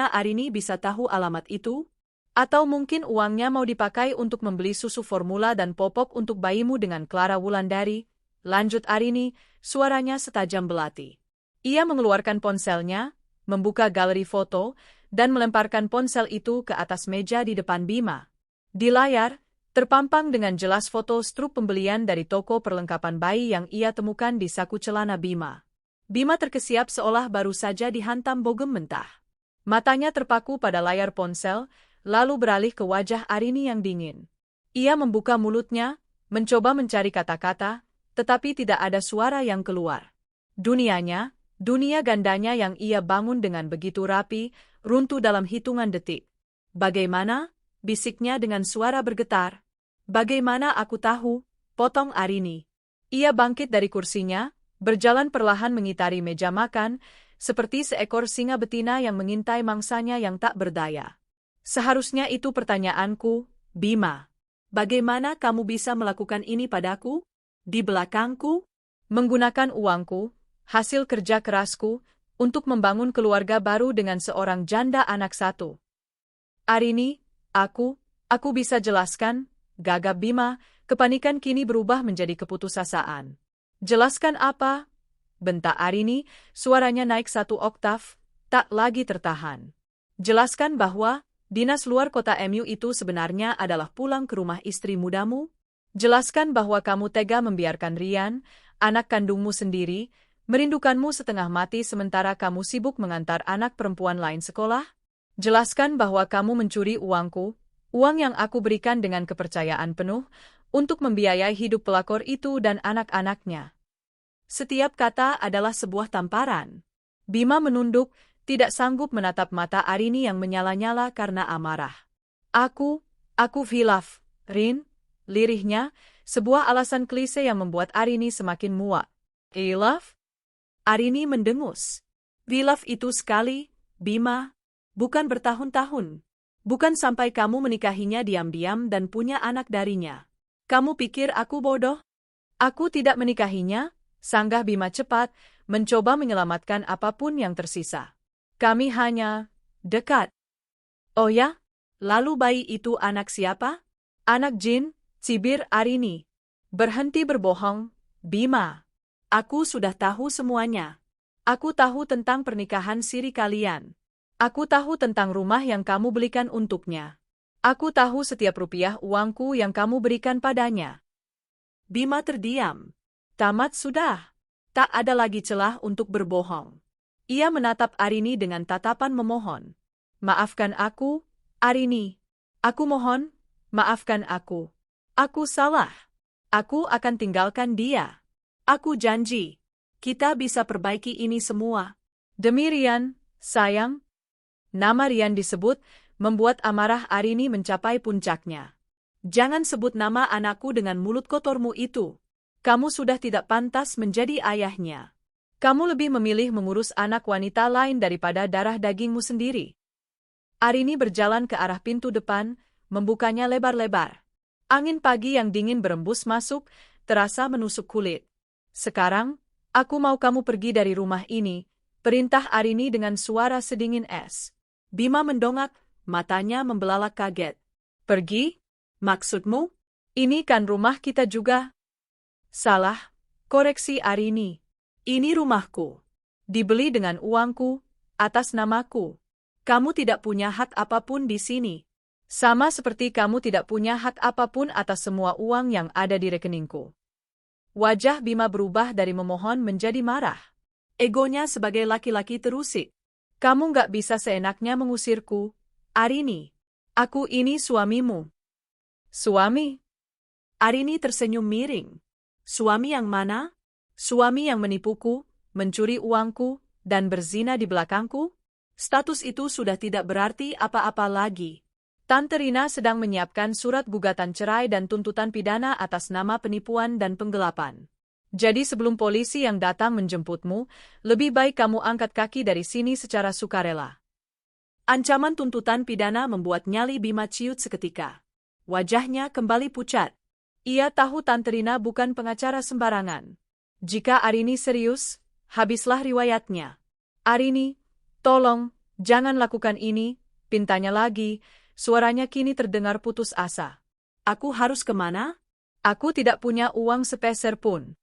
Arini bisa tahu alamat itu? Atau mungkin uangnya mau dipakai untuk membeli susu formula dan popok untuk bayimu dengan Clara Wulandari? Lanjut Arini, suaranya setajam belati. Ia mengeluarkan ponselnya, membuka galeri foto, dan melemparkan ponsel itu ke atas meja di depan Bima. Di layar, terpampang dengan jelas foto struk pembelian dari toko perlengkapan bayi yang ia temukan di saku celana Bima. Bima terkesiap seolah baru saja dihantam bogem mentah. Matanya terpaku pada layar ponsel, lalu beralih ke wajah Arini yang dingin. Ia membuka mulutnya, mencoba mencari kata-kata, tetapi tidak ada suara yang keluar. Dunia gandanya yang ia bangun dengan begitu rapi, runtuh dalam hitungan detik. "Bagaimana?" bisiknya dengan suara bergetar. "Bagaimana aku tahu?" potong Arini. Ia bangkit dari kursinya, berjalan perlahan mengitari meja makan, seperti seekor singa betina yang mengintai mangsanya yang tak berdaya. "Seharusnya itu pertanyaanku, Bima. Bagaimana kamu bisa melakukan ini padaku? Di belakangku?" "Menggunakan uangku, hasil kerja kerasku, untuk membangun keluarga baru dengan seorang janda anak satu." "Arini, aku bisa jelaskan," gagap Bima, kepanikan kini berubah menjadi keputusasaan. "Jelaskan apa?" bentak Arini, suaranya naik 1 oktav, tak lagi tertahan. "Jelaskan bahwa dinas luar kota MU itu sebenarnya adalah pulang ke rumah istri mudamu? Jelaskan bahwa kamu tega membiarkan Rian, anak kandungmu sendiri, Merindukanmu setengah mati sementara kamu sibuk mengantar anak perempuan lain sekolah? Jelaskan bahwa kamu mencuri uangku, uang yang aku berikan dengan kepercayaan penuh, untuk membiayai hidup pelakor itu dan anak-anaknya. Setiap kata adalah sebuah tamparan. Bima menunduk, tidak sanggup menatap mata Arini yang menyala-nyala karena amarah. Aku hilaf, Rin, lirihnya, sebuah alasan klise yang membuat Arini semakin muak. Hilaf? Arini mendengus. Hilaf itu sekali, Bima. Bukan bertahun-tahun. Bukan sampai kamu menikahinya diam-diam dan punya anak darinya. Kamu pikir aku bodoh? Aku tidak menikahinya, sanggah Bima cepat, mencoba menyelamatkan apapun yang tersisa. Kami hanya dekat. Oh ya? Lalu bayi itu anak siapa? Anak Jin, cibir Arini. Berhenti berbohong, Bima. Aku sudah tahu semuanya. Aku tahu tentang pernikahan siri kalian. Aku tahu tentang rumah yang kamu belikan untuknya. Aku tahu setiap rupiah uangku yang kamu berikan padanya. Bima terdiam. Tamat sudah. Tak ada lagi celah untuk berbohong. Ia menatap Arini dengan tatapan memohon. Maafkan aku, Arini. Aku mohon, maafkan aku. Aku salah. Aku akan tinggalkan dia. Aku janji. Kita bisa perbaiki ini semua. Demi Rian, sayang. Nama Rian disebut, membuat amarah Arini mencapai puncaknya. Jangan sebut nama anakku dengan mulut kotormu itu. Kamu sudah tidak pantas menjadi ayahnya. Kamu lebih memilih mengurus anak wanita lain daripada darah dagingmu sendiri. Arini berjalan ke arah pintu depan, membukanya lebar-lebar. Angin pagi yang dingin berembus masuk, terasa menusuk kulit. Sekarang, aku mau kamu pergi dari rumah ini, perintah Arini dengan suara sedingin es. Bima mendongak, matanya membelalak kaget. Pergi? Maksudmu? Ini kan rumah kita juga. Salah, koreksi Arini. Ini rumahku. Dibeli dengan uangku, atas namaku. Kamu tidak punya hak apapun di sini. Sama seperti kamu tidak punya hak apapun atas semua uang yang ada di rekeningku. Wajah Bima berubah dari memohon menjadi marah. Egonya sebagai laki-laki terusik. Kamu nggak bisa seenaknya mengusirku, Arini. Aku ini suamimu. Suami? Arini tersenyum miring. Suami yang mana? Suami yang menipuku, mencuri uangku, dan berzina di belakangku? Status itu sudah tidak berarti apa-apa lagi. Tante Rina sedang menyiapkan surat gugatan cerai dan tuntutan pidana atas nama penipuan dan penggelapan. Jadi sebelum polisi yang datang menjemputmu, lebih baik kamu angkat kaki dari sini secara sukarela. Ancaman tuntutan pidana membuat nyali Bima ciut seketika. Wajahnya kembali pucat. Ia tahu Tante Rina bukan pengacara sembarangan. Jika Arini serius, habislah riwayatnya. Arini, tolong, jangan lakukan ini, pintanya lagi, suaranya kini terdengar putus asa. Aku harus kemana? Aku tidak punya uang sepeser pun.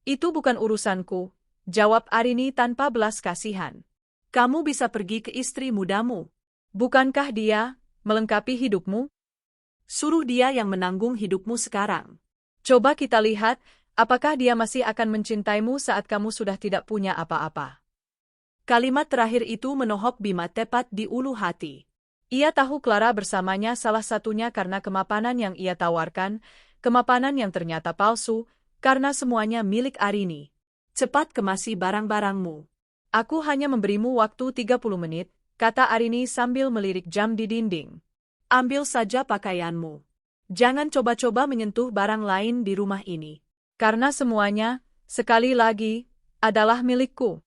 Itu bukan urusanku, jawab Arini tanpa belas kasihan. Kamu bisa pergi ke istri mudamu. Bukankah dia melengkapi hidupmu? Suruh dia yang menanggung hidupmu sekarang. Coba kita lihat, apakah dia masih akan mencintaimu saat kamu sudah tidak punya apa-apa. Kalimat terakhir itu menohok Bima tepat di ulu hati. Ia tahu Clara bersamanya salah satunya karena kemapanan yang ia tawarkan, kemapanan yang ternyata palsu, karena semuanya milik Arini. Cepat kemasi barang-barangmu. Aku hanya memberimu waktu 30 menit, kata Arini sambil melirik jam di dinding. Ambil saja pakaianmu. Jangan coba-coba menyentuh barang lain di rumah ini. Karena semuanya, sekali lagi, adalah milikku.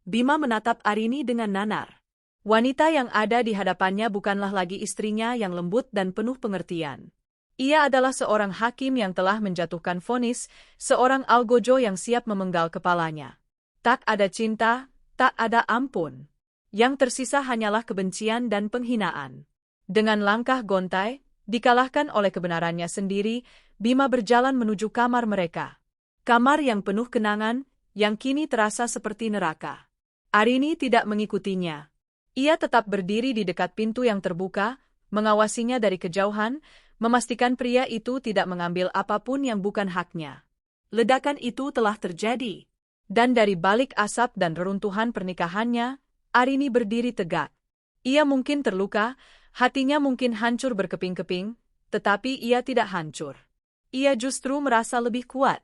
Bima menatap Arini dengan nanar. Wanita yang ada di hadapannya bukanlah lagi istrinya yang lembut dan penuh pengertian. Ia adalah seorang hakim yang telah menjatuhkan vonis, seorang algojo yang siap memenggal kepalanya. Tak ada cinta, tak ada ampun. Yang tersisa hanyalah kebencian dan penghinaan. Dengan langkah gontai, dikalahkan oleh kebenarannya sendiri, Bima berjalan menuju kamar mereka. Kamar yang penuh kenangan, yang kini terasa seperti neraka. Arini tidak mengikutinya. Ia tetap berdiri di dekat pintu yang terbuka, mengawasinya dari kejauhan, memastikan pria itu tidak mengambil apapun yang bukan haknya. Ledakan itu telah terjadi. Dan dari balik asap dan reruntuhan pernikahannya, Arini berdiri tegak. Ia mungkin terluka, hatinya mungkin hancur berkeping-keping, tetapi ia tidak hancur. Ia justru merasa lebih kuat.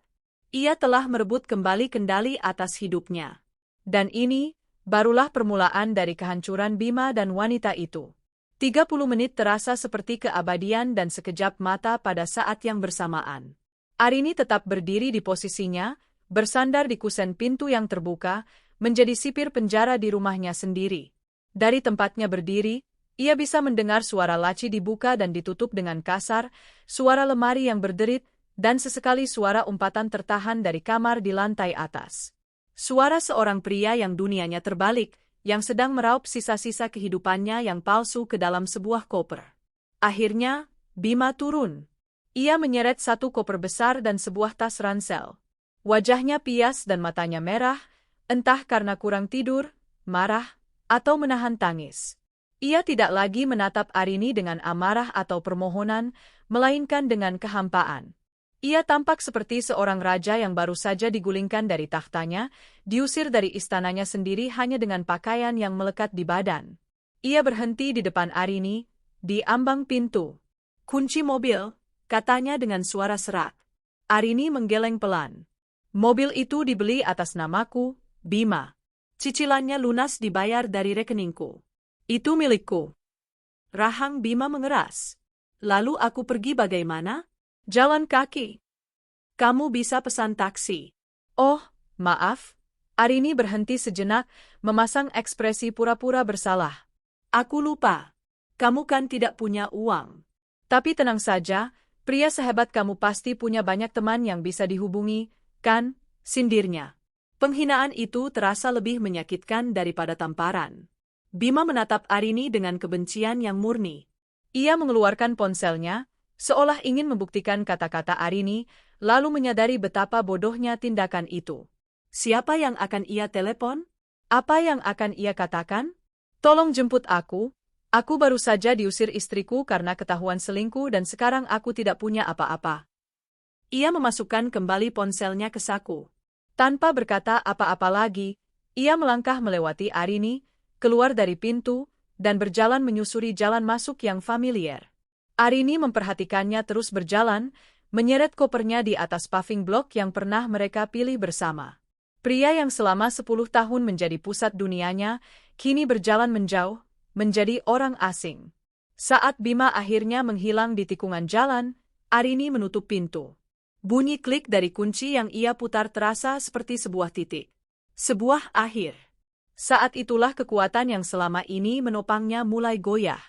Ia telah merebut kembali kendali atas hidupnya. Dan ini, barulah permulaan dari kehancuran Bima dan wanita itu. 30 menit terasa seperti keabadian dan sekejap mata pada saat yang bersamaan. Arini tetap berdiri di posisinya, bersandar di kusen pintu yang terbuka, menjadi sipir penjara di rumahnya sendiri. Dari tempatnya berdiri, ia bisa mendengar suara laci dibuka dan ditutup dengan kasar, suara lemari yang berderit, dan sesekali suara umpatan tertahan dari kamar di lantai atas. Suara seorang pria yang dunianya terbalik, yang sedang meraup sisa-sisa kehidupannya yang palsu ke dalam sebuah koper. Akhirnya, Bima turun. Ia menyeret satu koper besar dan sebuah tas ransel. Wajahnya pias dan matanya merah, entah karena kurang tidur, marah, atau menahan tangis. Ia tidak lagi menatap Arini dengan amarah atau permohonan, melainkan dengan kehampaan. Ia tampak seperti seorang raja yang baru saja digulingkan dari tahtanya, diusir dari istananya sendiri hanya dengan pakaian yang melekat di badan. Ia berhenti di depan Arini, di ambang pintu. "Kunci mobil," katanya dengan suara serak. Arini menggeleng pelan. "Mobil itu dibeli atas namaku, Bima. Cicilannya lunas dibayar dari rekeningku. Itu milikku." Rahang Bima mengeras. "Lalu aku pergi bagaimana?" "Jalan kaki. Kamu bisa pesan taksi." "Oh, maaf." Arini berhenti sejenak, memasang ekspresi pura-pura bersalah. "Aku lupa. Kamu kan tidak punya uang." "Tapi tenang saja, pria sehebat kamu pasti punya banyak teman yang bisa dihubungi, kan?" sindirnya. Penghinaan itu terasa lebih menyakitkan daripada tamparan. Bima menatap Arini dengan kebencian yang murni. Ia mengeluarkan ponselnya, seolah ingin membuktikan kata-kata Arini, lalu menyadari betapa bodohnya tindakan itu. Siapa yang akan ia telepon? Apa yang akan ia katakan? "Tolong jemput aku. Aku baru saja diusir istriku karena ketahuan selingkuh dan sekarang aku tidak punya apa-apa." Ia memasukkan kembali ponselnya ke saku. Tanpa berkata apa-apa lagi, ia melangkah melewati Arini, keluar dari pintu, dan berjalan menyusuri jalan masuk yang familiar. Arini memperhatikannya terus berjalan, menyeret kopernya di atas paving block yang pernah mereka pilih bersama. Pria yang selama 10 tahun menjadi pusat dunianya, kini berjalan menjauh, menjadi orang asing. Saat Bima akhirnya menghilang di tikungan jalan, Arini menutup pintu. Bunyi klik dari kunci yang ia putar terasa seperti sebuah titik. Sebuah akhir. Saat itulah kekuatan yang selama ini menopangnya mulai goyah.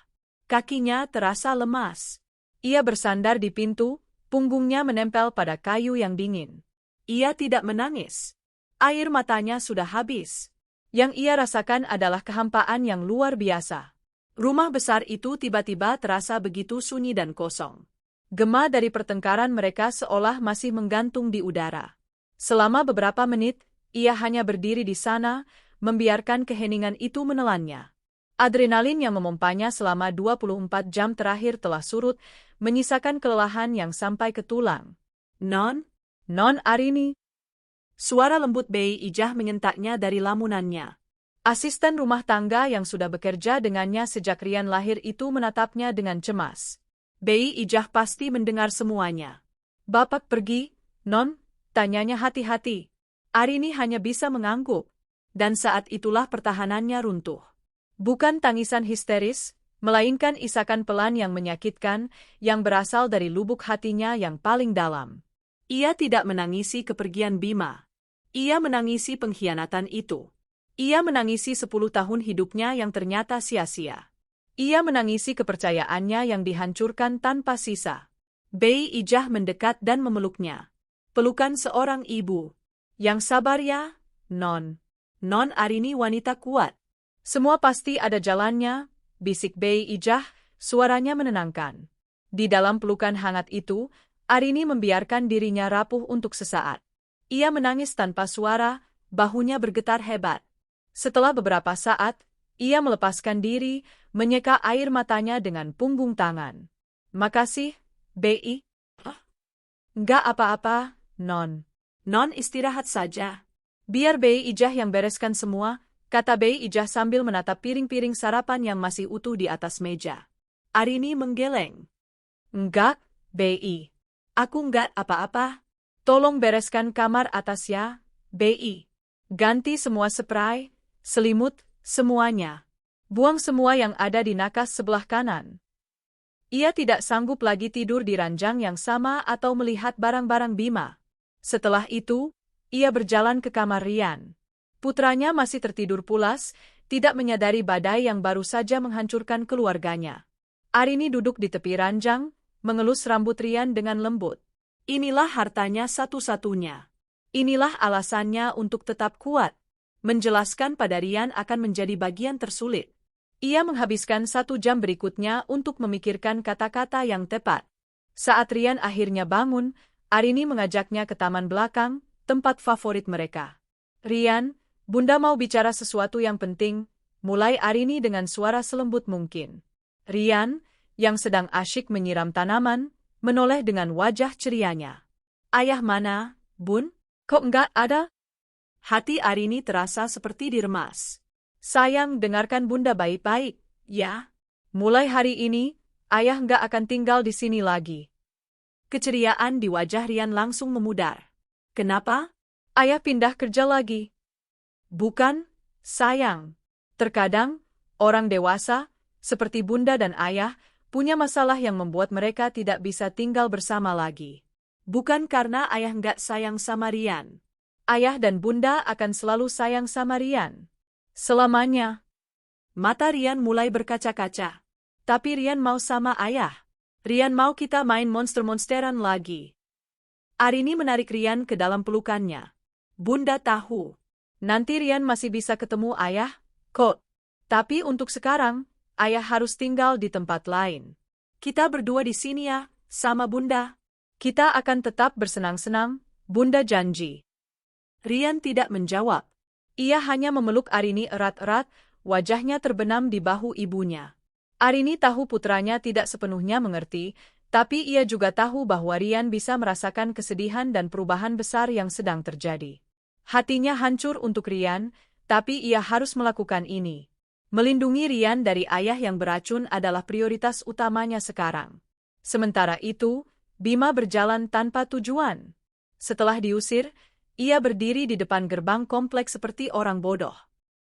Kakinya terasa lemas. Ia bersandar di pintu, punggungnya menempel pada kayu yang dingin. Ia tidak menangis. Air matanya sudah habis. Yang ia rasakan adalah kehampaan yang luar biasa. Rumah besar itu tiba-tiba terasa begitu sunyi dan kosong. Gema dari pertengkaran mereka seolah masih menggantung di udara. Selama beberapa menit, ia hanya berdiri di sana, membiarkan keheningan itu menelannya. Adrenalin yang memompanya selama 24 jam terakhir telah surut, menyisakan kelelahan yang sampai ke tulang. "Non? Non Arini?" Suara lembut Bei Ijah menyentaknya dari lamunannya. Asisten rumah tangga yang sudah bekerja dengannya sejak Rian lahir itu menatapnya dengan cemas. Bei Ijah pasti mendengar semuanya. "Bapak pergi, Non?" tanyanya hati-hati. Arini hanya bisa mengangguk. Dan saat itulah pertahanannya runtuh. Bukan tangisan histeris, melainkan isakan pelan yang menyakitkan, yang berasal dari lubuk hatinya yang paling dalam. Ia tidak menangisi kepergian Bima. Ia menangisi pengkhianatan itu. Ia menangisi 10 tahun hidupnya yang ternyata sia-sia. Ia menangisi kepercayaannya yang dihancurkan tanpa sisa. Bei Ijah mendekat dan memeluknya. Pelukan seorang ibu. "Yang sabar ya, Non. Non Arini wanita kuat. Semua pasti ada jalannya," bisik Bei Ijah, suaranya menenangkan. Di dalam pelukan hangat itu, Arini membiarkan dirinya rapuh untuk sesaat. Ia menangis tanpa suara, bahunya bergetar hebat. Setelah beberapa saat, ia melepaskan diri, menyeka air matanya dengan punggung tangan. "Makasih, Bei." "Enggak apa-apa, Non. Non istirahat saja." Biar Bei Ijah yang bereskan semua, kata Bei Ijah sambil menatap piring-piring sarapan yang masih utuh di atas meja. Arini menggeleng. Enggak, Bei. Aku enggak apa-apa. Tolong bereskan kamar atas ya, Bei. Ganti semua spray, selimut, semuanya. Buang semua yang ada di nakas sebelah kanan. Ia tidak sanggup lagi tidur di ranjang yang sama atau melihat barang-barang Bima. Setelah itu, ia berjalan ke kamar Rian. Putranya masih tertidur pulas, tidak menyadari badai yang baru saja menghancurkan keluarganya. Arini duduk di tepi ranjang, mengelus rambut Rian dengan lembut. Inilah hartanya satu-satunya. Inilah alasannya untuk tetap kuat. Menjelaskan pada Rian akan menjadi bagian tersulit. Ia menghabiskan 1 jam berikutnya untuk memikirkan kata-kata yang tepat. Saat Rian akhirnya bangun, Arini mengajaknya ke taman belakang, tempat favorit mereka. Rian, Bunda mau bicara sesuatu yang penting, mulai Arini dengan suara selembut mungkin. Rian, yang sedang asyik menyiram tanaman, menoleh dengan wajah cerianya. Ayah mana, Bun? Kok enggak ada? Hati Arini terasa seperti diremas. Sayang, dengarkan Bunda baik-baik, ya. Mulai hari ini, Ayah enggak akan tinggal di sini lagi. Keceriaan di wajah Rian langsung memudar. Kenapa? Ayah pindah kerja lagi. Bukan, sayang. Terkadang, orang dewasa, seperti Bunda dan Ayah, punya masalah yang membuat mereka tidak bisa tinggal bersama lagi. Bukan karena Ayah nggak sayang sama Rian. Ayah dan Bunda akan selalu sayang sama Rian. Selamanya. Mata Rian mulai berkaca-kaca. Tapi Rian mau sama Ayah. Rian mau kita main monster-monsteran lagi. Arini menarik Rian ke dalam pelukannya. Bunda tahu. Nanti Rian masih bisa ketemu Ayah, kok. Tapi untuk sekarang, Ayah harus tinggal di tempat lain. Kita berdua di sini ya, sama Bunda. Kita akan tetap bersenang-senang, Bunda janji. Rian tidak menjawab. Ia hanya memeluk Arini erat-erat, wajahnya terbenam di bahu ibunya. Arini tahu putranya tidak sepenuhnya mengerti, tapi ia juga tahu bahwa Rian bisa merasakan kesedihan dan perubahan besar yang sedang terjadi. Hatinya hancur untuk Rian, tapi ia harus melakukan ini. Melindungi Rian dari ayah yang beracun adalah prioritas utamanya sekarang. Sementara itu, Bima berjalan tanpa tujuan. Setelah diusir, ia berdiri di depan gerbang kompleks seperti orang bodoh.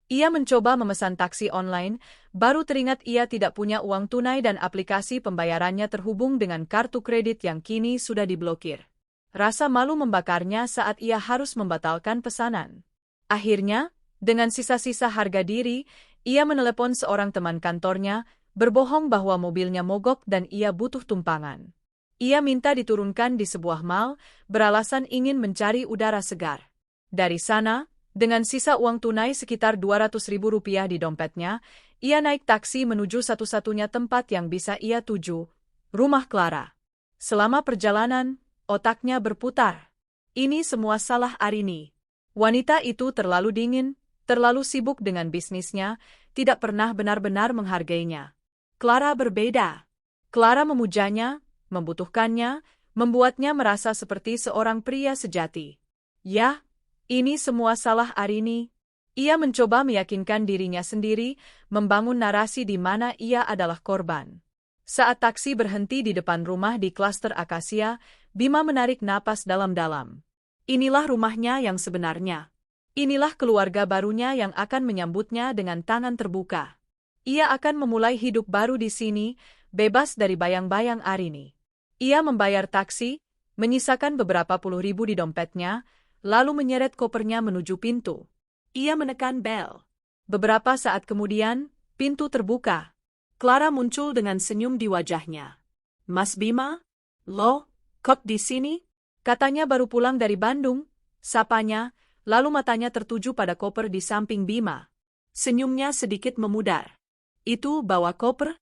Ia mencoba memesan taksi online, baru teringat ia tidak punya uang tunai dan aplikasi pembayarannya terhubung dengan kartu kredit yang kini sudah diblokir. Rasa malu membakarnya saat ia harus membatalkan pesanan. Akhirnya, dengan sisa-sisa harga diri, ia menelepon seorang teman kantornya, berbohong bahwa mobilnya mogok dan ia butuh tumpangan. Ia minta diturunkan di sebuah mall, beralasan ingin mencari udara segar. Dari sana, dengan sisa uang tunai sekitar Rp200.000 di dompetnya, ia naik taksi menuju satu-satunya tempat yang bisa ia tuju, rumah Clara. Selama perjalanan, otaknya berputar. Ini semua salah Arini. Wanita itu terlalu dingin, terlalu sibuk dengan bisnisnya, tidak pernah benar-benar menghargainya. Clara berbeda. Clara memujanya, membutuhkannya, membuatnya merasa seperti seorang pria sejati. Ya, ini semua salah Arini. Ia mencoba meyakinkan dirinya sendiri, membangun narasi di mana ia adalah korban. Saat taksi berhenti di depan rumah di klaster Akasia, Bima menarik napas dalam-dalam. Inilah rumahnya yang sebenarnya. Inilah keluarga barunya yang akan menyambutnya dengan tangan terbuka. Ia akan memulai hidup baru di sini, bebas dari bayang-bayang Arini. Ia membayar taksi, menyisakan beberapa puluh ribu di dompetnya, lalu menyeret kopernya menuju pintu. Ia menekan bel. Beberapa saat kemudian, pintu terbuka. Clara muncul dengan senyum di wajahnya. Mas Bima? Lo, kok di sini? Katanya baru pulang dari Bandung, sapanya, lalu matanya tertuju pada koper di samping Bima. Senyumnya sedikit memudar. Itu bawa koper?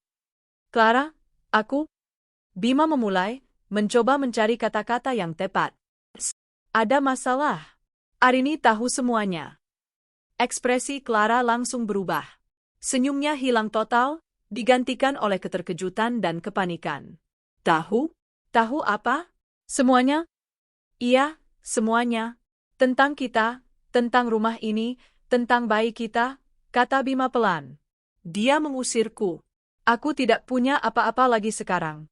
Clara, aku? Bima memulai, mencoba mencari kata-kata yang tepat. Ada masalah. Arini tahu semuanya. Ekspresi Clara langsung berubah. Senyumnya hilang total, digantikan oleh keterkejutan dan kepanikan. Tahu? Tahu apa? Semuanya? Iya, semuanya. Tentang kita, Tentang rumah ini, tentang bayi kita, kata Bima pelan. Dia mengusirku. Aku tidak punya apa-apa lagi sekarang.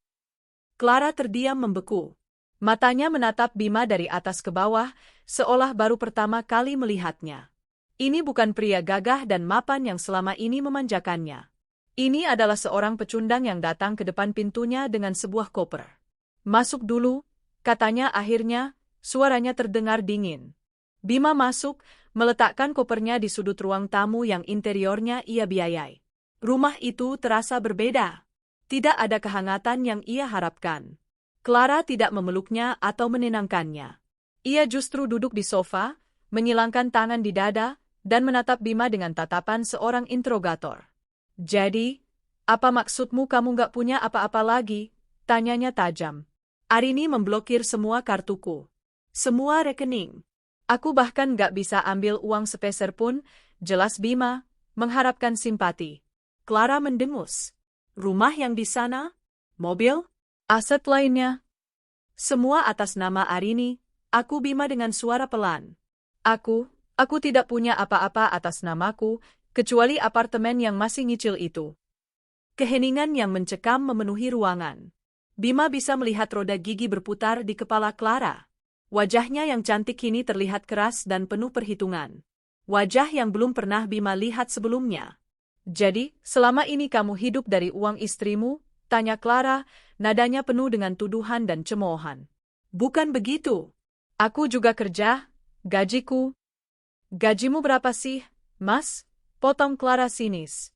Clara terdiam membeku. Matanya menatap Bima dari atas ke bawah, seolah baru pertama kali melihatnya. Ini bukan pria gagah dan mapan yang selama ini memanjakannya. Ini adalah seorang pecundang yang datang ke depan pintunya dengan sebuah koper. Masuk dulu, katanya akhirnya, suaranya terdengar dingin. Bima masuk, meletakkan kopernya di sudut ruang tamu yang interiornya ia biayai. Rumah itu terasa berbeda. Tidak ada kehangatan yang ia harapkan. Clara tidak memeluknya atau menenangkannya. Ia justru duduk di sofa, menyilangkan tangan di dada, dan menatap Bima dengan tatapan seorang interrogator. Jadi, apa maksudmu kamu gak punya apa-apa lagi? Tanyanya tajam. Arini memblokir semua kartuku. Semua rekening. Aku bahkan gak bisa ambil uang sepeser pun, jelas Bima, mengharapkan simpati. Clara mendengus. Rumah yang di sana? Mobil? Aset lainnya? Semua atas nama Arini, aku Bima dengan suara pelan. Aku tidak punya apa-apa atas namaku, kecuali apartemen yang masih nyicil itu. Keheningan yang mencekam memenuhi ruangan. Bima bisa melihat roda gigi berputar di kepala Clara. Wajahnya yang cantik kini terlihat keras dan penuh perhitungan. Wajah yang belum pernah Bima lihat sebelumnya. Jadi, selama ini kamu hidup dari uang istrimu? Tanya Clara, nadanya penuh dengan tuduhan dan cemoohan. Bukan begitu. Aku juga kerja, gajiku. Gajimu berapa sih, Mas? Potong Clara sinis.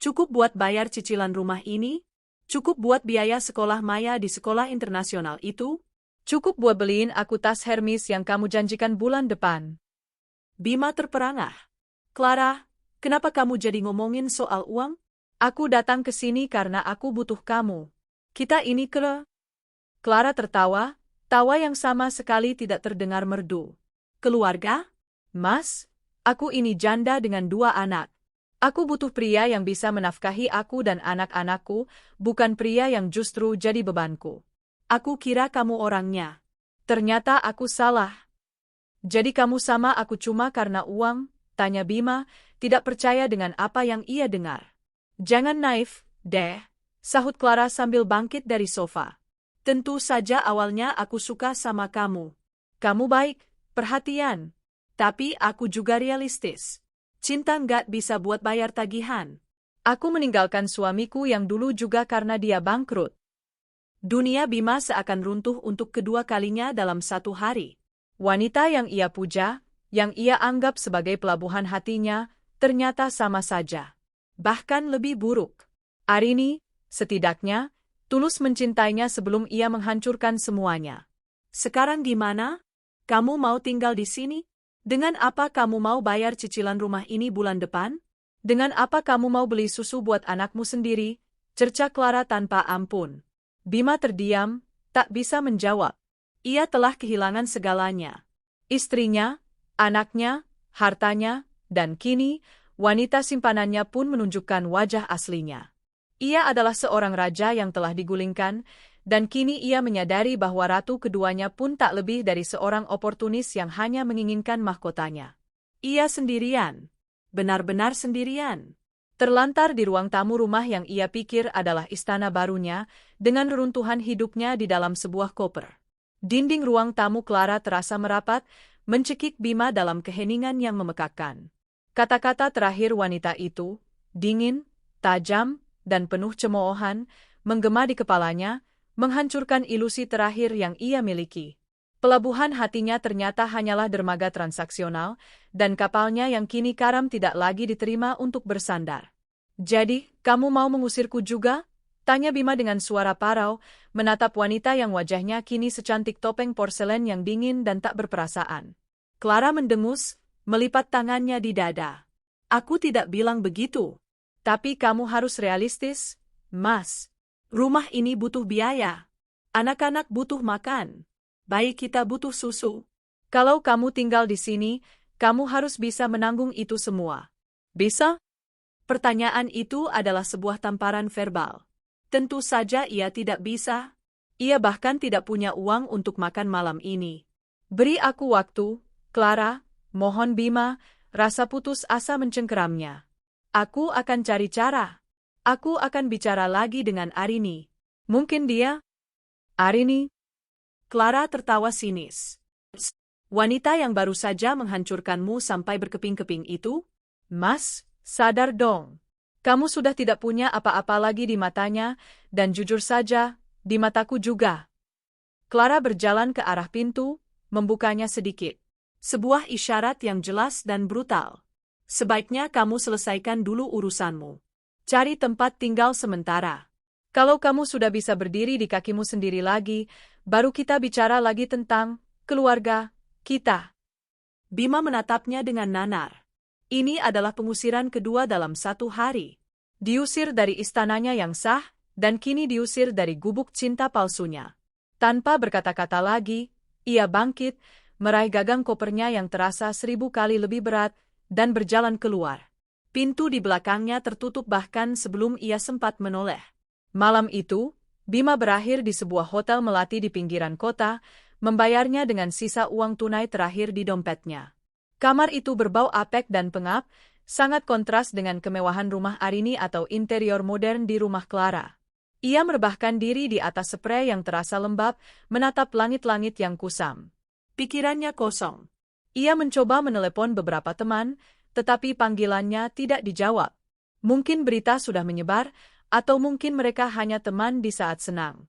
Cukup buat bayar cicilan rumah ini? Cukup buat biaya sekolah Maya di sekolah internasional itu? Cukup buat beliin aku tas Hermes yang kamu janjikan bulan depan. Bima terperangah. Clara, kenapa kamu jadi ngomongin soal uang? Aku datang ke sini karena aku butuh kamu. Kita ini Clara tertawa, tawa yang sama sekali tidak terdengar merdu. Keluarga? Mas, aku ini janda dengan 2 anak. Aku butuh pria yang bisa menafkahi aku dan anak-anakku, bukan pria yang justru jadi bebanku. Aku kira kamu orangnya. Ternyata aku salah. Jadi kamu sama aku cuma karena uang? Tanya Bima, tidak percaya dengan apa yang ia dengar. Jangan naif, deh, sahut Clara sambil bangkit dari sofa. Tentu saja awalnya aku suka sama kamu. Kamu baik, perhatian. Tapi aku juga realistis. Cinta nggak bisa buat bayar tagihan. Aku meninggalkan suamiku yang dulu juga karena dia bangkrut. Dunia Bima seakan runtuh untuk kedua kalinya dalam 1 hari. Wanita yang ia puja, yang ia anggap sebagai pelabuhan hatinya, ternyata sama saja. Bahkan lebih buruk. Arini, setidaknya, tulus mencintainya sebelum ia menghancurkan semuanya. Sekarang gimana? Kamu mau tinggal di sini? Dengan apa kamu mau bayar cicilan rumah ini bulan depan? Dengan apa kamu mau beli susu buat anakmu sendiri? Cerca Clara tanpa ampun. Bima terdiam, tak bisa menjawab. Ia telah kehilangan segalanya. Istrinya, anaknya, hartanya, dan kini, wanita simpanannya pun menunjukkan wajah aslinya. Ia adalah seorang raja yang telah digulingkan, dan kini ia menyadari bahwa ratu keduanya pun tak lebih dari seorang oportunis yang hanya menginginkan mahkotanya. Ia sendirian. Benar-benar sendirian. Terlantar di ruang tamu rumah yang ia pikir adalah istana barunya, dengan reruntuhan hidupnya di dalam sebuah koper. Dinding ruang tamu Clara terasa merapat, mencekik Bima dalam keheningan yang memekakkan. Kata-kata terakhir wanita itu, dingin, tajam, dan penuh cemoohan, menggema di kepalanya, menghancurkan ilusi terakhir yang ia miliki. Pelabuhan hatinya ternyata hanyalah dermaga transaksional, dan kapalnya yang kini karam tidak lagi diterima untuk bersandar. Jadi, kamu mau mengusirku juga? Tanya Bima dengan suara parau, menatap wanita yang wajahnya kini secantik topeng porselen yang dingin dan tak berperasaan. Clara mendengus, melipat tangannya di dada. Aku tidak bilang begitu. Tapi kamu harus realistis, Mas. Rumah ini butuh biaya. Anak-anak butuh makan. Bayi kita butuh susu. Kalau kamu tinggal di sini, kamu harus bisa menanggung itu semua. Bisa? Pertanyaan itu adalah sebuah tamparan verbal. Tentu saja ia tidak bisa. Ia bahkan tidak punya uang untuk makan malam ini. Beri aku waktu, Clara, Mohon Bima, rasa putus asa mencengkeramnya. Aku akan cari cara. Aku akan bicara lagi dengan Arini. Mungkin dia... Arini? Clara tertawa sinis. Wanita yang baru saja menghancurkanmu sampai berkeping-keping itu? Mas, sadar dong. Kamu sudah tidak punya apa-apa lagi di matanya, dan jujur saja, di mataku juga. Clara berjalan ke arah pintu, membukanya sedikit. Sebuah isyarat yang jelas dan brutal. Sebaiknya kamu selesaikan dulu urusanmu. Cari tempat tinggal sementara. Kalau kamu sudah bisa berdiri di kakimu sendiri lagi, baru kita bicara lagi tentang keluarga kita. Bima menatapnya dengan nanar. Ini adalah pengusiran kedua dalam 1 hari. Diusir dari istananya yang sah, dan kini diusir dari gubuk cinta palsunya. Tanpa berkata-kata lagi, ia bangkit, meraih gagang kopernya yang terasa 1000 kali lebih berat, dan berjalan keluar. Pintu di belakangnya tertutup bahkan sebelum ia sempat menoleh. Malam itu, Bima berakhir di sebuah hotel melati di pinggiran kota, membayarnya dengan sisa uang tunai terakhir di dompetnya. Kamar itu berbau apek dan pengap, sangat kontras dengan kemewahan rumah Arini atau interior modern di rumah Clara. Ia merebahkan diri di atas sprei yang terasa lembab, menatap langit-langit yang kusam. Pikirannya kosong. Ia mencoba menelepon beberapa teman, tetapi panggilannya tidak dijawab. Mungkin berita sudah menyebar, atau mungkin mereka hanya teman di saat senang.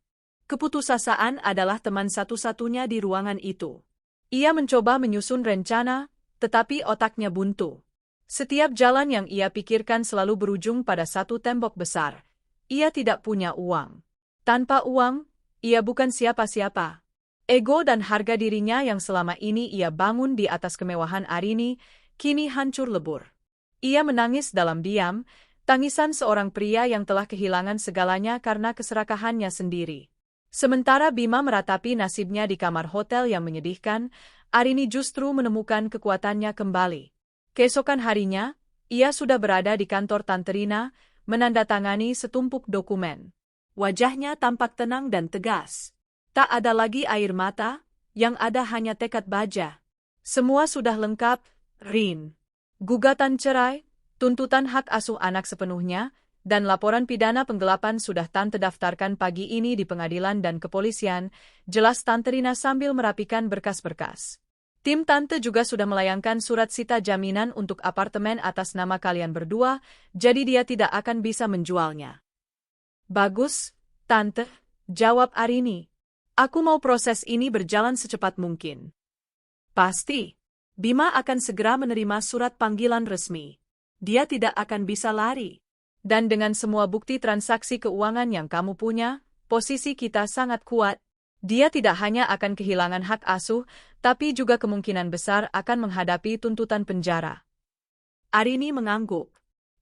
Keputusasaan adalah teman satu-satunya di ruangan itu. Ia mencoba menyusun rencana, tetapi otaknya buntu. Setiap jalan yang ia pikirkan selalu berujung pada satu tembok besar. Ia tidak punya uang. Tanpa uang, ia bukan siapa-siapa. Ego dan harga dirinya yang selama ini ia bangun di atas kemewahan Arini, kini hancur lebur. Ia menangis dalam diam, tangisan seorang pria yang telah kehilangan segalanya karena keserakahannya sendiri. Sementara Bima meratapi nasibnya di kamar hotel yang menyedihkan, Arini justru menemukan kekuatannya kembali. Keesokan harinya, ia sudah berada di kantor Tante Rina, menandatangani setumpuk dokumen. Wajahnya tampak tenang dan tegas. Tak ada lagi air mata, yang ada hanya tekad baja. Semua sudah lengkap, Rin. Gugatan cerai, tuntutan hak asuh anak sepenuhnya, dan laporan pidana penggelapan sudah Tante daftarkan pagi ini di pengadilan dan kepolisian, jelas Tante Rina sambil merapikan berkas-berkas. Tim Tante juga sudah melayangkan surat sita jaminan untuk apartemen atas nama kalian berdua, jadi dia tidak akan bisa menjualnya. Bagus, Tante, jawab Arini. Aku mau proses ini berjalan secepat mungkin. Pasti. Bima akan segera menerima surat panggilan resmi. Dia tidak akan bisa lari. Dan dengan semua bukti transaksi keuangan yang kamu punya, posisi kita sangat kuat. Dia tidak hanya akan kehilangan hak asuh, tapi juga kemungkinan besar akan menghadapi tuntutan penjara. Arini mengangguk.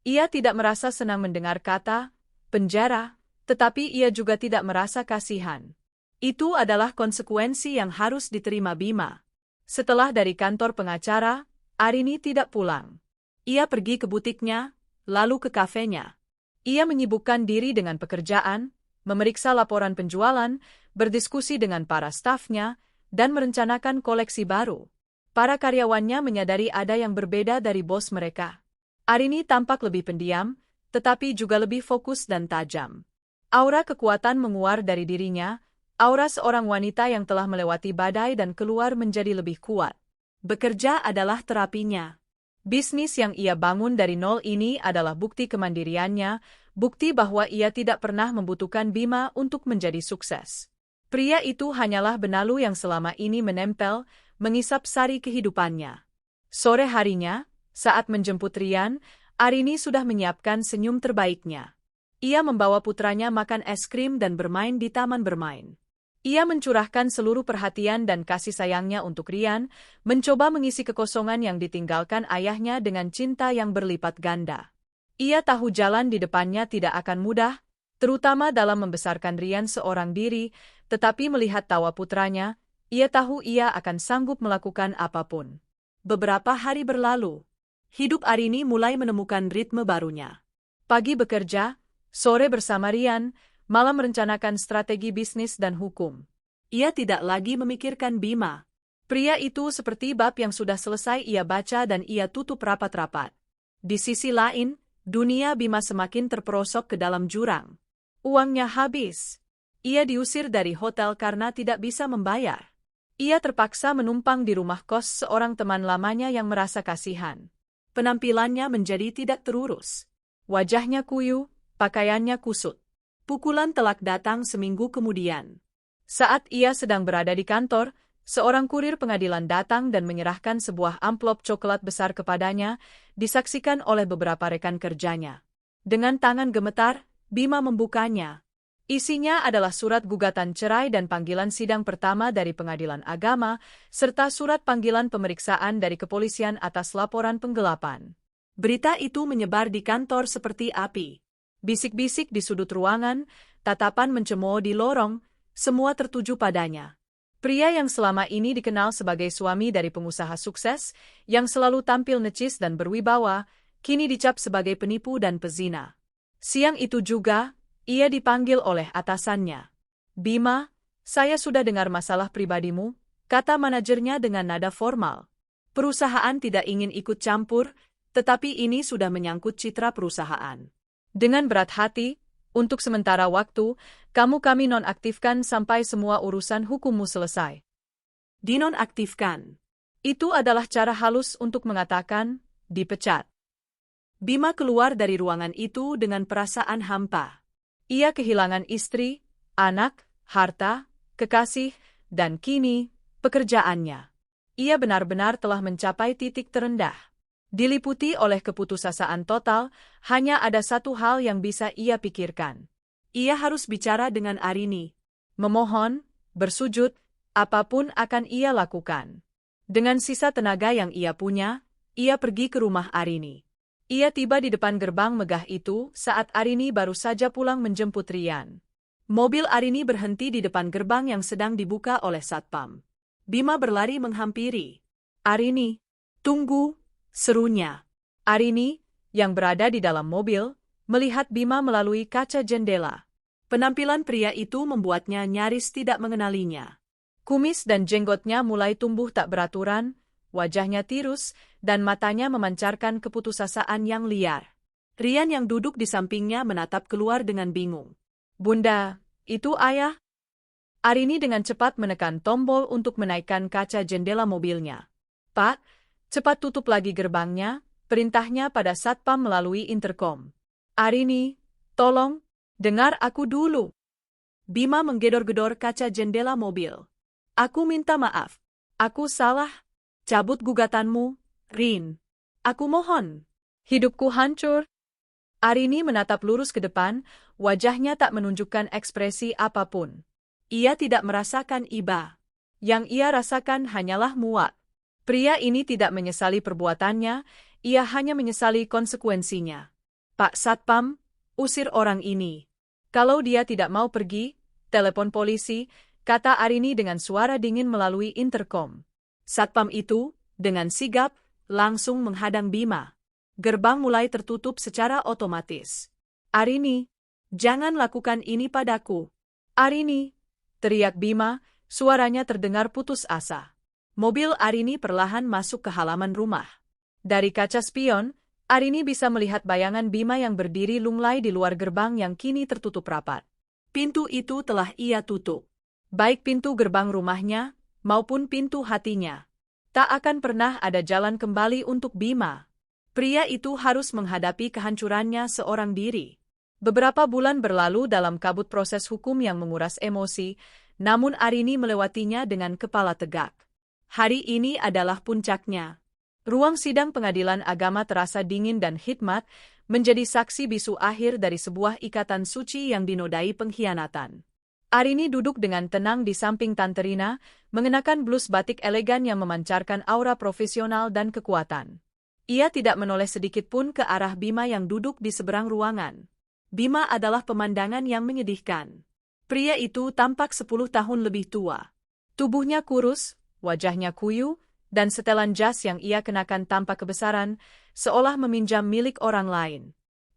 Ia tidak merasa senang mendengar kata penjara, tetapi ia juga tidak merasa kasihan. Itu adalah konsekuensi yang harus diterima Bima. Setelah dari kantor pengacara, Arini tidak pulang. Ia pergi ke butiknya, lalu ke kafenya. Ia menyibukkan diri dengan pekerjaan, memeriksa laporan penjualan, berdiskusi dengan para stafnya, dan merencanakan koleksi baru. Para karyawannya menyadari ada yang berbeda dari bos mereka. Arini tampak lebih pendiam, tetapi juga lebih fokus dan tajam. Aura kekuatan menguar dari dirinya, aura seorang wanita yang telah melewati badai dan keluar menjadi lebih kuat. Bekerja adalah terapinya. Bisnis yang ia bangun dari nol ini adalah bukti kemandiriannya, bukti bahwa ia tidak pernah membutuhkan Bima untuk menjadi sukses. Pria itu hanyalah benalu yang selama ini menempel, mengisap sari kehidupannya. Sore harinya, saat menjemput Rian, Arini sudah menyiapkan senyum terbaiknya. Ia membawa putranya makan es krim dan bermain di taman bermain. Ia mencurahkan seluruh perhatian dan kasih sayangnya untuk Rian, mencoba mengisi kekosongan yang ditinggalkan ayahnya dengan cinta yang berlipat ganda. Ia tahu jalan di depannya tidak akan mudah, terutama dalam membesarkan Rian seorang diri, tetapi melihat tawa putranya, ia tahu ia akan sanggup melakukan apapun. Beberapa hari berlalu. Hidup Arini mulai menemukan ritme barunya. Pagi bekerja, sore bersama Rian, malam merencanakan strategi bisnis dan hukum. Ia tidak lagi memikirkan Bima. Pria itu seperti bab yang sudah selesai ia baca dan ia tutup rapat-rapat. Di sisi lain, dunia Bima semakin terperosok ke dalam jurang. Uangnya habis. Ia diusir dari hotel karena tidak bisa membayar. Ia terpaksa menumpang di rumah kos seorang teman lamanya yang merasa kasihan. Penampilannya menjadi tidak terurus. Wajahnya kuyu, pakaiannya kusut. Pukulan telak datang seminggu kemudian. Saat ia sedang berada di kantor, seorang kurir pengadilan datang dan menyerahkan sebuah amplop coklat besar kepadanya, disaksikan oleh beberapa rekan kerjanya. Dengan tangan gemetar, Bima membukanya. Isinya adalah surat gugatan cerai dan panggilan sidang pertama dari pengadilan agama, serta surat panggilan pemeriksaan dari kepolisian atas laporan penggelapan. Berita itu menyebar di kantor seperti api. Bisik-bisik di sudut ruangan, tatapan mencemooh di lorong, semua tertuju padanya. Pria yang selama ini dikenal sebagai suami dari pengusaha sukses, yang selalu tampil necis dan berwibawa, kini dicap sebagai penipu dan pezina. Siang itu juga, ia dipanggil oleh atasannya. "Bima, saya sudah dengar masalah pribadimu," kata manajernya dengan nada formal. "Perusahaan tidak ingin ikut campur, tetapi ini sudah menyangkut citra perusahaan. Dengan berat hati, untuk sementara waktu, kami nonaktifkan sampai semua urusan hukummu selesai." Dinonaktifkan. Itu adalah cara halus untuk mengatakan, dipecat. Bima keluar dari ruangan itu dengan perasaan hampa. Ia kehilangan istri, anak, harta, kekasih, dan kini, pekerjaannya. Ia benar-benar telah mencapai titik terendah. Diliputi oleh keputusasaan total, hanya ada satu hal yang bisa ia pikirkan. Ia harus bicara dengan Arini. Memohon, bersujud, apapun akan ia lakukan. Dengan sisa tenaga yang ia punya, ia pergi ke rumah Arini. Ia tiba di depan gerbang megah itu saat Arini baru saja pulang menjemput Rian. Mobil Arini berhenti di depan gerbang yang sedang dibuka oleh satpam. Bima berlari menghampiri. "Arini, tunggu!" serunya. Arini, yang berada di dalam mobil, melihat Bima melalui kaca jendela. Penampilan pria itu membuatnya nyaris tidak mengenalinya. Kumis dan jenggotnya mulai tumbuh tak beraturan, wajahnya tirus, dan matanya memancarkan keputusasaan yang liar. Rian yang duduk di sampingnya menatap keluar dengan bingung. "Bunda, itu ayah?" Arini dengan cepat menekan tombol untuk menaikkan kaca jendela mobilnya. "Pak, cepat tutup lagi gerbangnya," perintahnya pada satpam melalui interkom. "Arini, tolong, dengar aku dulu." Bima menggedor-gedor kaca jendela mobil. "Aku minta maaf. Aku salah. Cabut gugatanmu, Rin. Aku mohon. Hidupku hancur." Arini menatap lurus ke depan, wajahnya tak menunjukkan ekspresi apapun. Ia tidak merasakan iba. Yang ia rasakan hanyalah muak. Pria ini tidak menyesali perbuatannya, ia hanya menyesali konsekuensinya. "Pak Satpam, usir orang ini. Kalau dia tidak mau pergi, telepon polisi," kata Arini dengan suara dingin melalui interkom. Satpam itu, dengan sigap, langsung menghadang Bima. Gerbang mulai tertutup secara otomatis. "Arini, jangan lakukan ini padaku." "Arini!" teriak Bima, suaranya terdengar putus asa. Mobil Arini perlahan masuk ke halaman rumah. Dari kaca spion, Arini bisa melihat bayangan Bima yang berdiri lunglai di luar gerbang yang kini tertutup rapat. Pintu itu telah ia tutup. Baik pintu gerbang rumahnya, maupun pintu hatinya. Tak akan pernah ada jalan kembali untuk Bima. Pria itu harus menghadapi kehancurannya seorang diri. Beberapa bulan berlalu dalam kabut proses hukum yang menguras emosi, namun Arini melewatinya dengan kepala tegak. Hari ini adalah puncaknya. Ruang sidang pengadilan agama terasa dingin dan hikmat, menjadi saksi bisu akhir dari sebuah ikatan suci yang dinodai pengkhianatan. Arini duduk dengan tenang di samping Tante Rina, mengenakan blus batik elegan yang memancarkan aura profesional dan kekuatan. Ia tidak menoleh sedikit pun ke arah Bima yang duduk di seberang ruangan. Bima adalah pemandangan yang menyedihkan. Pria itu tampak 10 tahun lebih tua. Tubuhnya kurus, wajahnya kuyu, dan setelan jas yang ia kenakan tanpa kebesaran, seolah meminjam milik orang lain.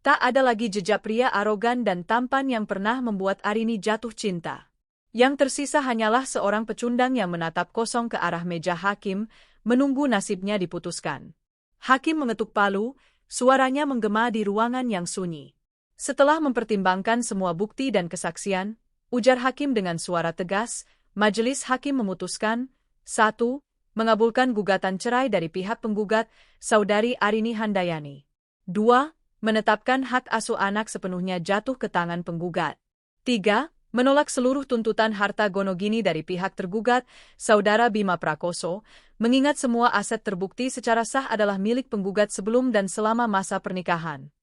Tak ada lagi jejak pria arogan dan tampan yang pernah membuat Arini jatuh cinta. Yang tersisa hanyalah seorang pecundang yang menatap kosong ke arah meja hakim, menunggu nasibnya diputuskan. Hakim mengetuk palu, suaranya menggema di ruangan yang sunyi. Setelah mempertimbangkan semua bukti dan kesaksian, ujar hakim dengan suara tegas, majelis hakim memutuskan, 1. Mengabulkan gugatan cerai dari pihak penggugat, Saudari Arini Handayani. 2. Menetapkan hak asuh anak sepenuhnya jatuh ke tangan penggugat. 3. Menolak seluruh tuntutan harta gonogini dari pihak tergugat, Saudara Bima Prakoso, mengingat semua aset terbukti secara sah adalah milik penggugat sebelum dan selama masa pernikahan.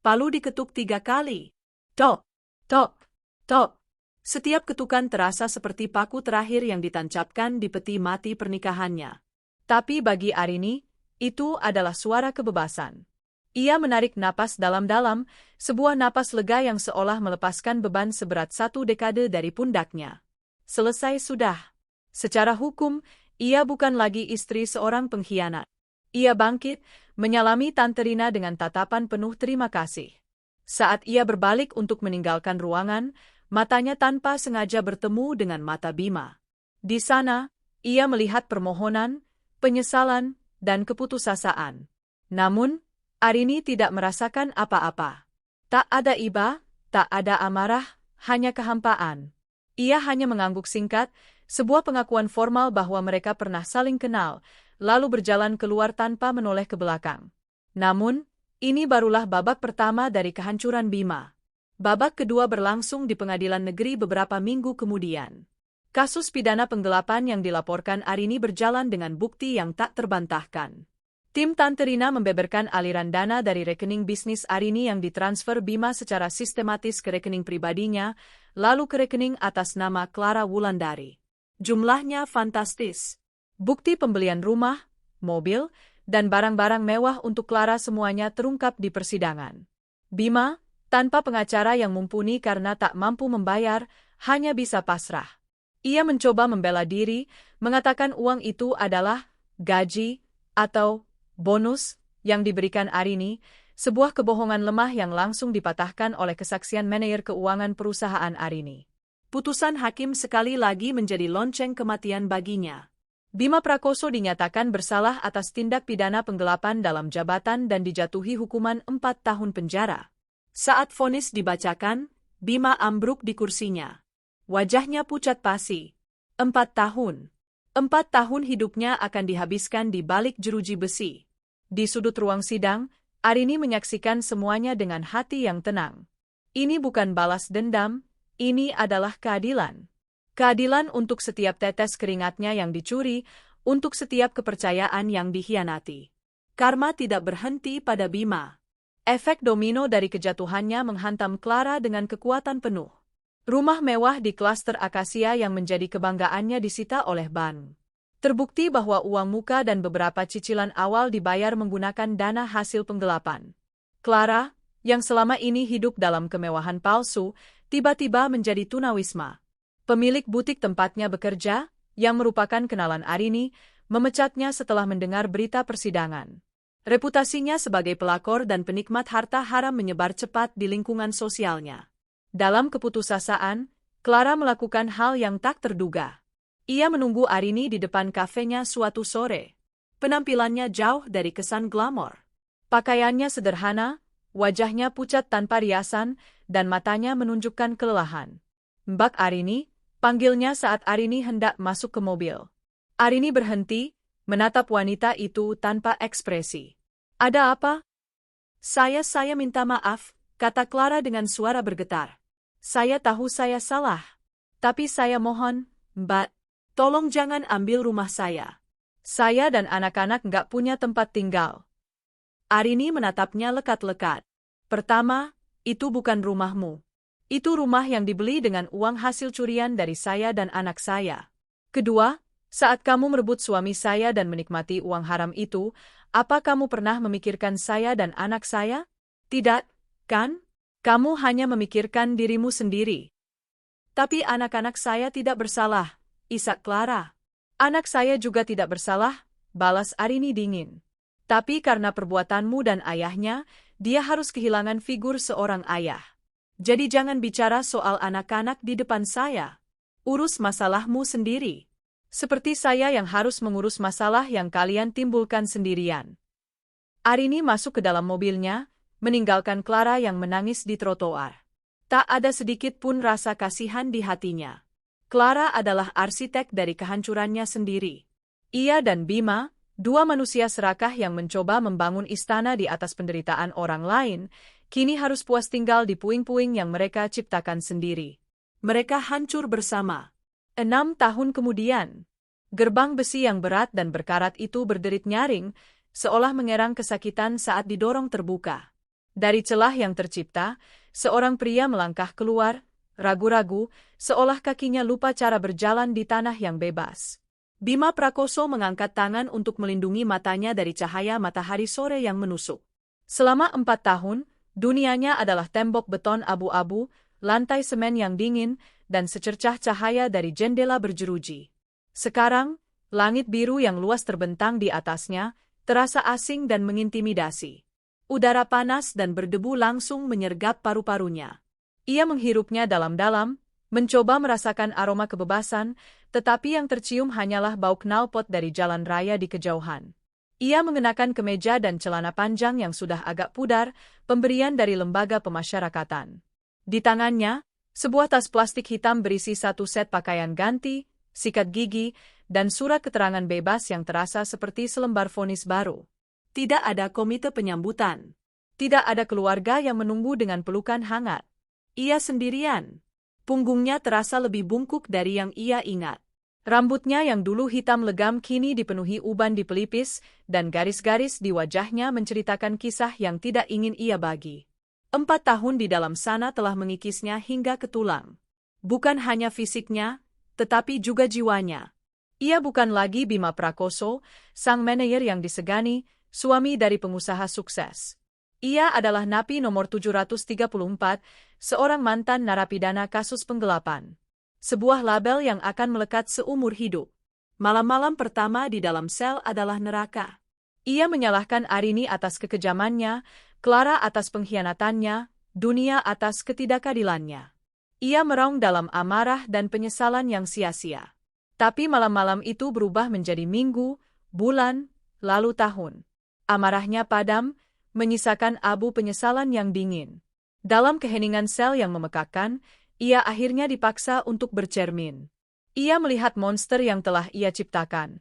Palu diketuk 3 kali. Tok, tok, tok. Setiap ketukan terasa seperti paku terakhir yang ditancapkan di peti mati pernikahannya. Tapi bagi Arini, itu adalah suara kebebasan. Ia menarik napas dalam-dalam, sebuah napas lega yang seolah melepaskan beban seberat 1 dekade dari pundaknya. Selesai sudah. Secara hukum, ia bukan lagi istri seorang pengkhianat. Ia bangkit, menyalami Tante Rina dengan tatapan penuh terima kasih. Saat ia berbalik untuk meninggalkan ruangan, matanya tanpa sengaja bertemu dengan mata Bima. Di sana, ia melihat permohonan, penyesalan, dan keputusasaan. Namun, Arini tidak merasakan apa-apa. Tak ada iba, tak ada amarah, hanya kehampaan. Ia hanya mengangguk singkat, sebuah pengakuan formal bahwa mereka pernah saling kenal, lalu berjalan keluar tanpa menoleh ke belakang. Namun, ini barulah babak pertama dari kehancuran Bima. Babak kedua berlangsung di pengadilan negeri beberapa minggu kemudian. Kasus pidana penggelapan yang dilaporkan Arini berjalan dengan bukti yang tak terbantahkan. Tim Tante Rina membeberkan aliran dana dari rekening bisnis Arini yang ditransfer Bima secara sistematis ke rekening pribadinya, lalu ke rekening atas nama Clara Wulandari. Jumlahnya fantastis. Bukti pembelian rumah, mobil, dan barang-barang mewah untuk Clara semuanya terungkap di persidangan. Bima, tanpa pengacara yang mumpuni karena tak mampu membayar, hanya bisa pasrah. Ia mencoba membela diri, mengatakan uang itu adalah gaji atau bonus yang diberikan Arini, sebuah kebohongan lemah yang langsung dipatahkan oleh kesaksian manajer keuangan perusahaan Arini. Putusan hakim sekali lagi menjadi lonceng kematian baginya. Bima Prakoso dinyatakan bersalah atas tindak pidana penggelapan dalam jabatan dan dijatuhi hukuman 4 tahun penjara. Saat vonis dibacakan, Bima ambruk di kursinya. Wajahnya pucat pasi. 4 tahun. 4 tahun hidupnya akan dihabiskan di balik jeruji besi. Di sudut ruang sidang, Arini menyaksikan semuanya dengan hati yang tenang. Ini bukan balas dendam, ini adalah keadilan. Keadilan untuk setiap tetes keringatnya yang dicuri, untuk setiap kepercayaan yang dikhianati. Karma tidak berhenti pada Bima. Efek domino dari kejatuhannya menghantam Clara dengan kekuatan penuh. Rumah mewah di klaster Akasia yang menjadi kebanggaannya disita oleh bank. Terbukti bahwa uang muka dan beberapa cicilan awal dibayar menggunakan dana hasil penggelapan. Clara, yang selama ini hidup dalam kemewahan palsu, tiba-tiba menjadi tunawisma. Pemilik butik tempatnya bekerja, yang merupakan kenalan Arini, memecatnya setelah mendengar berita persidangan. Reputasinya sebagai pelakor dan penikmat harta haram menyebar cepat di lingkungan sosialnya. Dalam keputusasaan, Clara melakukan hal yang tak terduga. Ia menunggu Arini di depan kafenya suatu sore. Penampilannya jauh dari kesan glamor. Pakaiannya sederhana, wajahnya pucat tanpa riasan, dan matanya menunjukkan kelelahan. "Mbak Arini," panggilnya saat Arini hendak masuk ke mobil. Arini berhenti, menatap wanita itu tanpa ekspresi. "Ada apa?" Saya minta maaf," kata Clara dengan suara bergetar. "Saya tahu saya salah. Tapi saya mohon, Mbak, tolong jangan ambil rumah saya. Saya dan anak-anak nggak punya tempat tinggal." Arini menatapnya lekat-lekat. "Pertama, itu bukan rumahmu. Itu rumah yang dibeli dengan uang hasil curian dari saya dan anak saya. Kedua, saat kamu merebut suami saya dan menikmati uang haram itu, apa kamu pernah memikirkan saya dan anak saya? Tidak, kan? Kamu hanya memikirkan dirimu sendiri." "Tapi anak-anak saya tidak bersalah," isak Clara. "Anak saya juga tidak bersalah," balas Arini dingin. "Tapi karena perbuatanmu dan ayahnya, dia harus kehilangan figur seorang ayah. Jadi jangan bicara soal anak-anak di depan saya." Urus masalahmu sendiri. Seperti saya yang harus mengurus masalah yang kalian timbulkan sendirian. Arini masuk ke dalam mobilnya, meninggalkan Clara yang menangis di trotoar. Tak ada sedikit pun rasa kasihan di hatinya. Clara adalah arsitek dari kehancurannya sendiri. Ia dan Bima, dua manusia serakah yang mencoba membangun istana di atas penderitaan orang lain, kini harus puas tinggal di puing-puing yang mereka ciptakan sendiri. Mereka hancur bersama. 6 tahun kemudian, gerbang besi yang berat dan berkarat itu berderit nyaring, seolah mengerang kesakitan saat didorong terbuka. Dari celah yang tercipta, seorang pria melangkah keluar, ragu-ragu, seolah kakinya lupa cara berjalan di tanah yang bebas. Bima Prakoso mengangkat tangan untuk melindungi matanya dari cahaya matahari sore yang menusuk. Selama 4 tahun, dunianya adalah tembok beton abu-abu, lantai semen yang dingin, dan secercah cahaya dari jendela berjeruji. Sekarang, langit biru yang luas terbentang di atasnya, terasa asing dan mengintimidasi. Udara panas dan berdebu langsung menyergap paru-parunya. Ia menghirupnya dalam-dalam, mencoba merasakan aroma kebebasan, tetapi yang tercium hanyalah bau knalpot dari jalan raya di kejauhan. Ia mengenakan kemeja dan celana panjang yang sudah agak pudar, pemberian dari lembaga pemasyarakatan. Di tangannya, sebuah tas plastik hitam berisi satu set pakaian ganti, sikat gigi, dan surat keterangan bebas yang terasa seperti selembar vonis baru. Tidak ada komite penyambutan. Tidak ada keluarga yang menunggu dengan pelukan hangat. Ia sendirian. Punggungnya terasa lebih bungkuk dari yang ia ingat. Rambutnya yang dulu hitam legam kini dipenuhi uban di pelipis, dan garis-garis di wajahnya menceritakan kisah yang tidak ingin ia bagi. 4 tahun di dalam sana telah mengikisnya hingga ke tulang. Bukan hanya fisiknya, tetapi juga jiwanya. Ia bukan lagi Bima Prakoso, sang manajer yang disegani, suami dari pengusaha sukses. Ia adalah napi nomor 734, seorang mantan narapidana kasus penggelapan. Sebuah label yang akan melekat seumur hidup. Malam-malam pertama di dalam sel adalah neraka. Ia menyalahkan Arini atas kekejamannya, Clara atas pengkhianatannya, dunia atas ketidakadilannya. Ia meraung dalam amarah dan penyesalan yang sia-sia. Tapi malam-malam itu berubah menjadi minggu, bulan, lalu tahun. Amarahnya padam, menyisakan abu penyesalan yang dingin. Dalam keheningan sel yang memekakkan, ia akhirnya dipaksa untuk bercermin. Ia melihat monster yang telah ia ciptakan.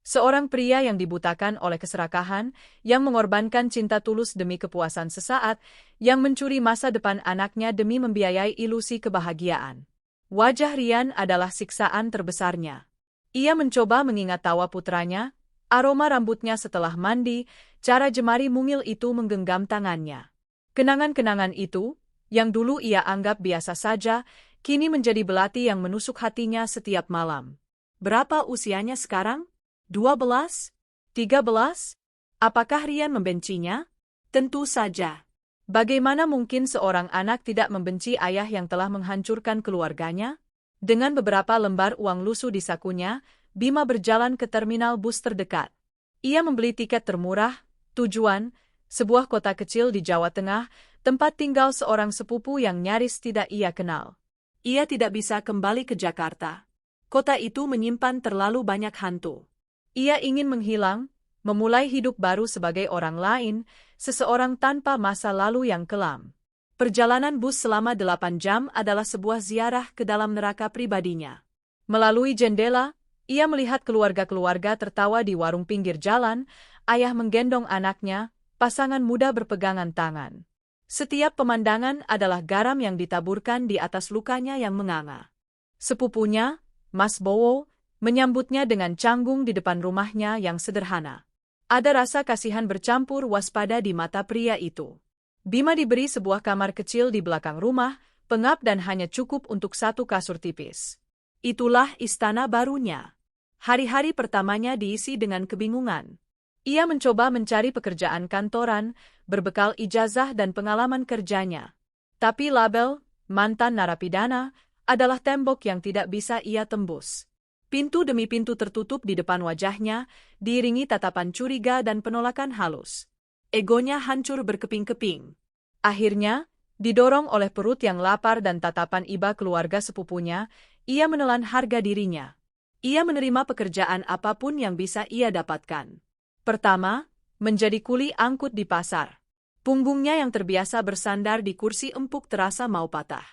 Seorang pria yang dibutakan oleh keserakahan, yang mengorbankan cinta tulus demi kepuasan sesaat, yang mencuri masa depan anaknya demi membiayai ilusi kebahagiaan. Wajah Rian adalah siksaan terbesarnya. Ia mencoba mengingat tawa putranya, aroma rambutnya setelah mandi, cara jemari mungil itu menggenggam tangannya. Kenangan-kenangan itu, yang dulu ia anggap biasa saja, kini menjadi belati yang menusuk hatinya setiap malam. Berapa usianya sekarang? 12? 13? Apakah Rian membencinya? Tentu saja. Bagaimana mungkin seorang anak tidak membenci ayah yang telah menghancurkan keluarganya? Dengan beberapa lembar uang lusuh di sakunya, Bima berjalan ke terminal bus terdekat. Ia membeli tiket termurah, tujuan, sebuah kota kecil di Jawa Tengah, tempat tinggal seorang sepupu yang nyaris tidak ia kenal. Ia tidak bisa kembali ke Jakarta. Kota itu menyimpan terlalu banyak hantu. Ia ingin menghilang, memulai hidup baru sebagai orang lain, seseorang tanpa masa lalu yang kelam. Perjalanan bus selama 8 jam adalah sebuah ziarah ke dalam neraka pribadinya. Melalui jendela, ia melihat keluarga-keluarga tertawa di warung pinggir jalan, ayah menggendong anaknya, pasangan muda berpegangan tangan. Setiap pemandangan adalah garam yang ditaburkan di atas lukanya yang menganga. Sepupunya, Mas Bowo, menyambutnya dengan canggung di depan rumahnya yang sederhana. Ada rasa kasihan bercampur waspada di mata pria itu. Bima diberi sebuah kamar kecil di belakang rumah, pengap dan hanya cukup untuk satu kasur tipis. Itulah istana barunya. Hari-hari pertamanya diisi dengan kebingungan. Ia mencoba mencari pekerjaan kantoran, berbekal ijazah dan pengalaman kerjanya. Tapi label, mantan narapidana, adalah tembok yang tidak bisa ia tembus. Pintu demi pintu tertutup di depan wajahnya, diiringi tatapan curiga dan penolakan halus. Egonya hancur berkeping-keping. Akhirnya, didorong oleh perut yang lapar dan tatapan iba keluarga sepupunya, Ia menelan harga dirinya. Ia menerima pekerjaan apapun yang bisa ia dapatkan. Pertama, menjadi kuli angkut di pasar. Punggungnya yang terbiasa bersandar di kursi empuk terasa mau patah.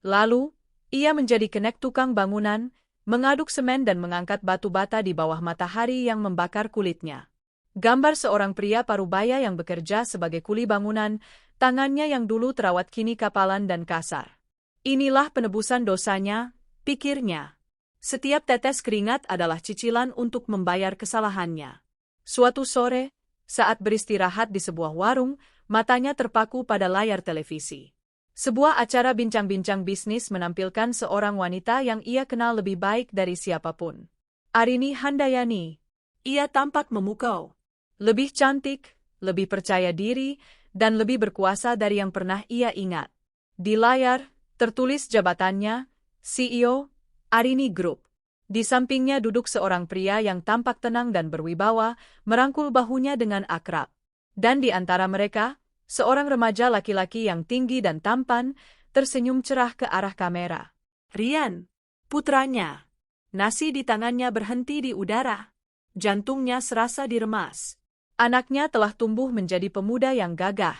Lalu, ia menjadi kenek tukang bangunan, mengaduk semen dan mengangkat batu bata di bawah matahari yang membakar kulitnya. Gambar seorang pria parubaya yang bekerja sebagai kuli bangunan, tangannya yang dulu terawat kini kapalan dan kasar. Inilah penebusan dosanya, pikirnya. Setiap tetes keringat adalah cicilan untuk membayar kesalahannya. Suatu sore, saat beristirahat di sebuah warung, matanya terpaku pada layar televisi. Sebuah acara bincang-bincang bisnis menampilkan seorang wanita yang ia kenal lebih baik dari siapapun. Arini Handayani. Ia tampak memukau. Lebih cantik, lebih percaya diri, dan lebih berkuasa dari yang pernah ia ingat. Di layar, tertulis jabatannya, CEO, Arini Group. Di sampingnya duduk seorang pria yang tampak tenang dan berwibawa, merangkul bahunya dengan akrab. Dan di antara mereka, seorang remaja laki-laki yang tinggi dan tampan, tersenyum cerah ke arah kamera. Rian, putranya. Nasi di tangannya berhenti di udara. Jantungnya serasa diremas. Anaknya telah tumbuh menjadi pemuda yang gagah.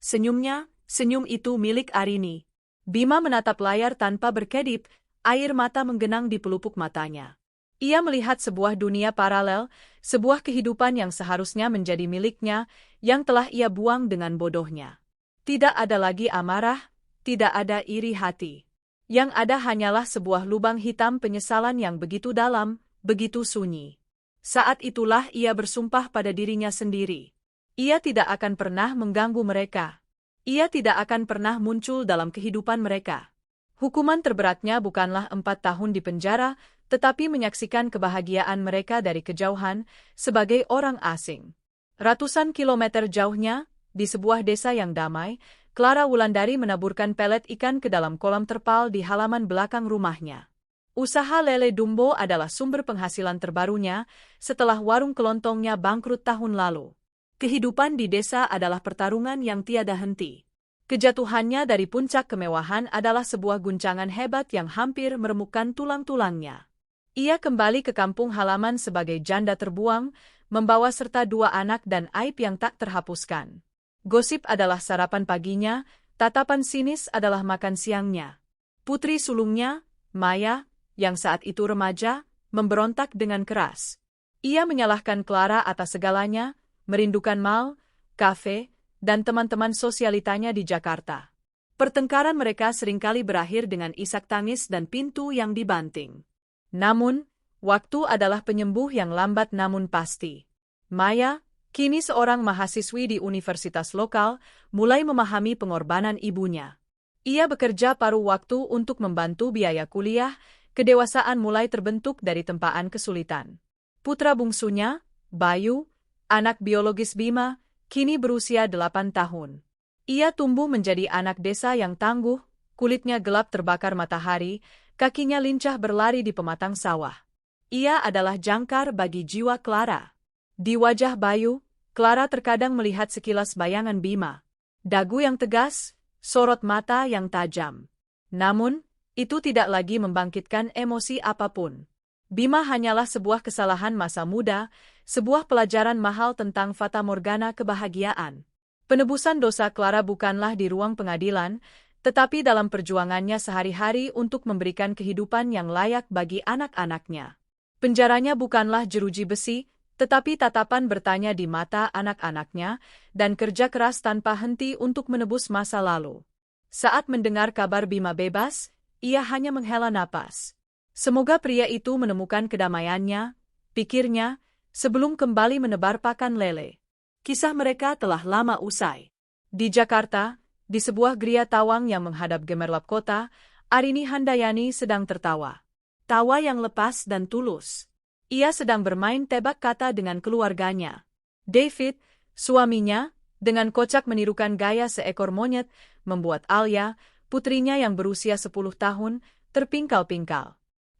Senyumnya, senyum itu milik Arini. Bima menatap layar tanpa berkedip, air mata menggenang di pelupuk matanya. Ia melihat sebuah dunia paralel, sebuah kehidupan yang seharusnya menjadi miliknya, yang telah ia buang dengan bodohnya. Tidak ada lagi amarah, tidak ada iri hati. Yang ada hanyalah sebuah lubang hitam penyesalan yang begitu dalam, begitu sunyi. Saat itulah ia bersumpah pada dirinya sendiri. Ia tidak akan pernah mengganggu mereka. Ia tidak akan pernah muncul dalam kehidupan mereka. Hukuman terberatnya bukanlah 4 tahun di penjara, tetapi menyaksikan kebahagiaan mereka dari kejauhan, sebagai orang asing. Ratusan kilometer jauhnya, di sebuah desa yang damai, Clara Wulandari menaburkan pelet ikan ke dalam kolam terpal di halaman belakang rumahnya. Usaha lele Dumbo adalah sumber penghasilan terbarunya, setelah warung kelontongnya bangkrut tahun lalu. Kehidupan di desa adalah pertarungan yang tiada henti. Kejatuhannya dari puncak kemewahan adalah sebuah guncangan hebat yang hampir meremukkan tulang-tulangnya. Ia kembali ke kampung halaman sebagai janda terbuang, membawa serta 2 anak dan aib yang tak terhapuskan. Gosip adalah sarapan paginya, tatapan sinis adalah makan siangnya. Putri sulungnya, Maya, yang saat itu remaja, memberontak dengan keras. Ia menyalahkan Clara atas segalanya, merindukan mal, kafe, dan teman-teman sosialitanya di Jakarta. Pertengkaran mereka seringkali berakhir dengan isak tangis dan pintu yang dibanting. Namun, waktu adalah penyembuh yang lambat namun pasti. Maya, kini seorang mahasiswi di universitas lokal, mulai memahami pengorbanan ibunya. Ia bekerja paruh waktu untuk membantu biaya kuliah, kedewasaan mulai terbentuk dari tempaan kesulitan. Putra bungsunya, Bayu, anak biologis Bima, kini berusia 8 tahun. Ia tumbuh menjadi anak desa yang tangguh, kulitnya gelap terbakar matahari, kakinya lincah berlari di pematang sawah. Ia adalah jangkar bagi jiwa Clara. Di wajah Bayu, Clara terkadang melihat sekilas bayangan Bima. Dagu yang tegas, sorot mata yang tajam. Namun, itu tidak lagi membangkitkan emosi apapun. Bima hanyalah sebuah kesalahan masa muda, sebuah pelajaran mahal tentang fata morgana kebahagiaan. Penebusan dosa Clara bukanlah di ruang pengadilan, tetapi dalam perjuangannya sehari-hari untuk memberikan kehidupan yang layak bagi anak-anaknya. Penjaranya bukanlah jeruji besi, tetapi tatapan bertanya di mata anak-anaknya, dan kerja keras tanpa henti untuk menebus masa lalu. Saat mendengar kabar Bima bebas, ia hanya menghela napas. Semoga pria itu menemukan kedamaiannya, pikirnya, sebelum kembali menebar pakan lele. Kisah mereka telah lama usai. Di Jakarta, di sebuah geria tawang yang menghadap gemerlap kota, Arini Handayani sedang tertawa. Tawa yang lepas dan tulus. Ia sedang bermain tebak kata dengan keluarganya. David, suaminya, dengan kocak menirukan gaya seekor monyet, membuat Alia, putrinya yang berusia 10 tahun, terpingkal-pingkal.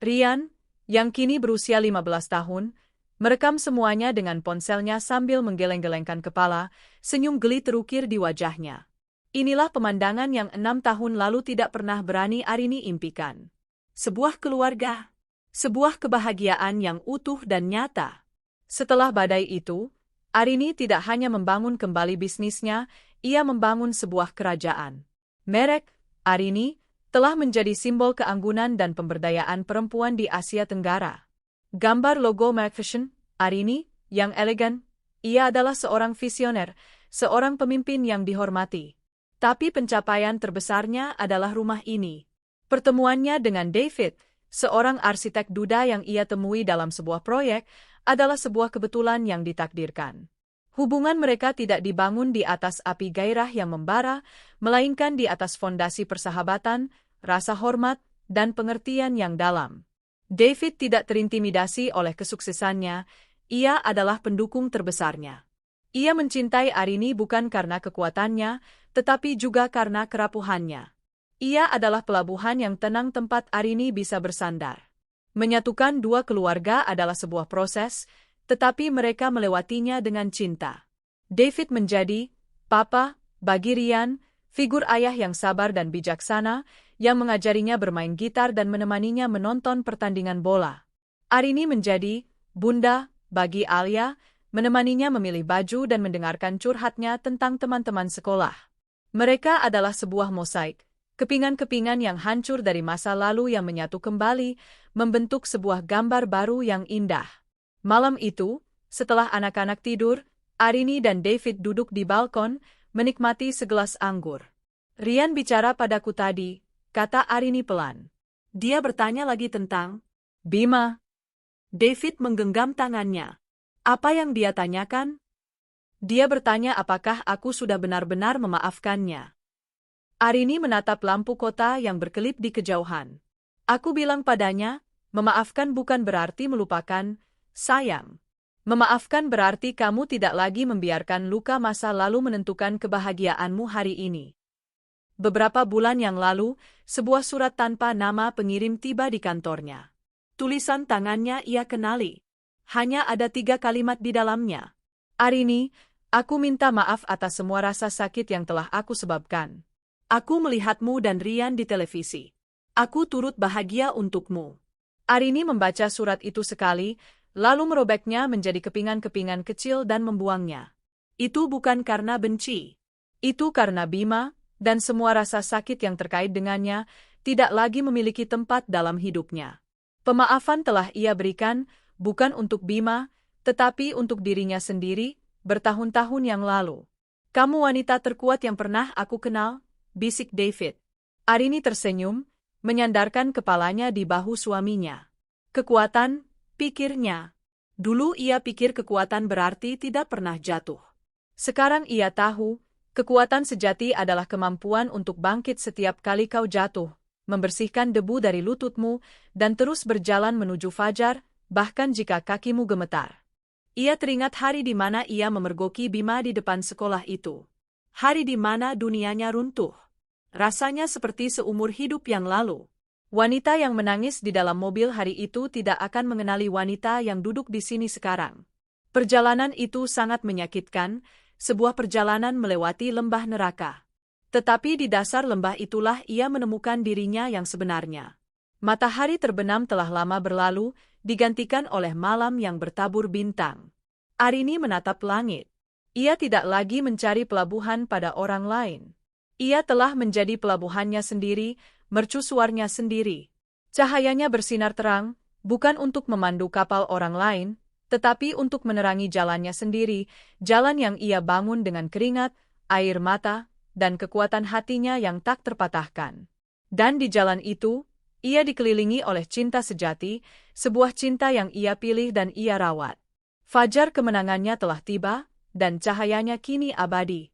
Rian, yang kini berusia 15 tahun, merekam semuanya dengan ponselnya sambil menggeleng-gelengkan kepala, senyum geli terukir di wajahnya. Inilah pemandangan yang 6 tahun lalu tidak pernah berani Arini impikan. Sebuah keluarga. Sebuah kebahagiaan yang utuh dan nyata. Setelah badai itu, Arini tidak hanya membangun kembali bisnisnya, ia membangun sebuah kerajaan. Merek Arini telah menjadi simbol keanggunan dan pemberdayaan perempuan di Asia Tenggara. Gambar logo merek fashion, Arini, yang elegan, ia adalah seorang visioner, seorang pemimpin yang dihormati. Tapi pencapaian terbesarnya adalah rumah ini. Pertemuannya dengan David, seorang arsitek duda yang ia temui dalam sebuah proyek, adalah sebuah kebetulan yang ditakdirkan. Hubungan mereka tidak dibangun di atas api gairah yang membara, melainkan di atas fondasi persahabatan, rasa hormat, dan pengertian yang dalam. David tidak terintimidasi oleh kesuksesannya, ia adalah pendukung terbesarnya. Ia mencintai Arini bukan karena kekuatannya, tetapi juga karena kerapuhannya. Ia adalah pelabuhan yang tenang tempat Arini bisa bersandar. Menyatukan dua keluarga adalah sebuah proses, tetapi mereka melewatinya dengan cinta. David menjadi papa bagi Rian, figur ayah yang sabar dan bijaksana, yang mengajarinya bermain gitar dan menemaninya menonton pertandingan bola. Arini menjadi bunda bagi Alia, menemaninya memilih baju dan mendengarkan curhatnya tentang teman-teman sekolah. Mereka adalah sebuah mosaik. Kepingan-kepingan yang hancur dari masa lalu yang menyatu kembali, membentuk sebuah gambar baru yang indah. Malam itu, setelah anak-anak tidur, Arini dan David duduk di balkon, menikmati segelas anggur. Rian bicara padaku tadi, kata Arini pelan. Dia bertanya lagi tentang Bima. David menggenggam tangannya. Apa yang dia tanyakan? Dia bertanya apakah aku sudah benar-benar memaafkannya. Arini menatap lampu kota yang berkelip di kejauhan. Aku bilang padanya, memaafkan bukan berarti melupakan, sayang. Memaafkan berarti kamu tidak lagi membiarkan luka masa lalu menentukan kebahagiaanmu hari ini. Beberapa bulan yang lalu, sebuah surat tanpa nama pengirim tiba di kantornya. Tulisan tangannya ia kenali. Hanya ada 3 kalimat di dalamnya. Arini, aku minta maaf atas semua rasa sakit yang telah aku sebabkan. Aku melihatmu dan Rian di televisi. Aku turut bahagia untukmu. Arini membaca surat itu sekali, lalu merobeknya menjadi kepingan-kepingan kecil dan membuangnya. Itu bukan karena benci. Itu karena Bima, dan semua rasa sakit yang terkait dengannya, tidak lagi memiliki tempat dalam hidupnya. Pemaafan telah ia berikan, bukan untuk Bima, tetapi untuk dirinya sendiri, bertahun-tahun yang lalu. Kamu wanita terkuat yang pernah aku kenal, bisik David. Arini tersenyum, menyandarkan kepalanya di bahu suaminya. Kekuatan, pikirnya. Dulu ia pikir kekuatan berarti tidak pernah jatuh. Sekarang ia tahu, kekuatan sejati adalah kemampuan untuk bangkit setiap kali kau jatuh, membersihkan debu dari lututmu, dan terus berjalan menuju fajar, bahkan jika kakimu gemetar. Ia teringat hari di mana ia memergoki Bima di depan sekolah itu. Hari di mana dunianya runtuh. Rasanya seperti seumur hidup yang lalu. Wanita yang menangis di dalam mobil hari itu tidak akan mengenali wanita yang duduk di sini sekarang. Perjalanan itu sangat menyakitkan, sebuah perjalanan melewati lembah neraka. Tetapi di dasar lembah itulah ia menemukan dirinya yang sebenarnya. Matahari terbenam telah lama berlalu, digantikan oleh malam yang bertabur bintang. Arini menatap langit. Ia tidak lagi mencari pelabuhan pada orang lain. Ia telah menjadi pelabuhannya sendiri, mercusuarnya sendiri. Cahayanya bersinar terang, bukan untuk memandu kapal orang lain, tetapi untuk menerangi jalannya sendiri, jalan yang ia bangun dengan keringat, air mata, dan kekuatan hatinya yang tak terpatahkan. Dan di jalan itu, ia dikelilingi oleh cinta sejati, sebuah cinta yang ia pilih dan ia rawat. Fajar kemenangannya telah tiba, dan cahayanya kini abadi.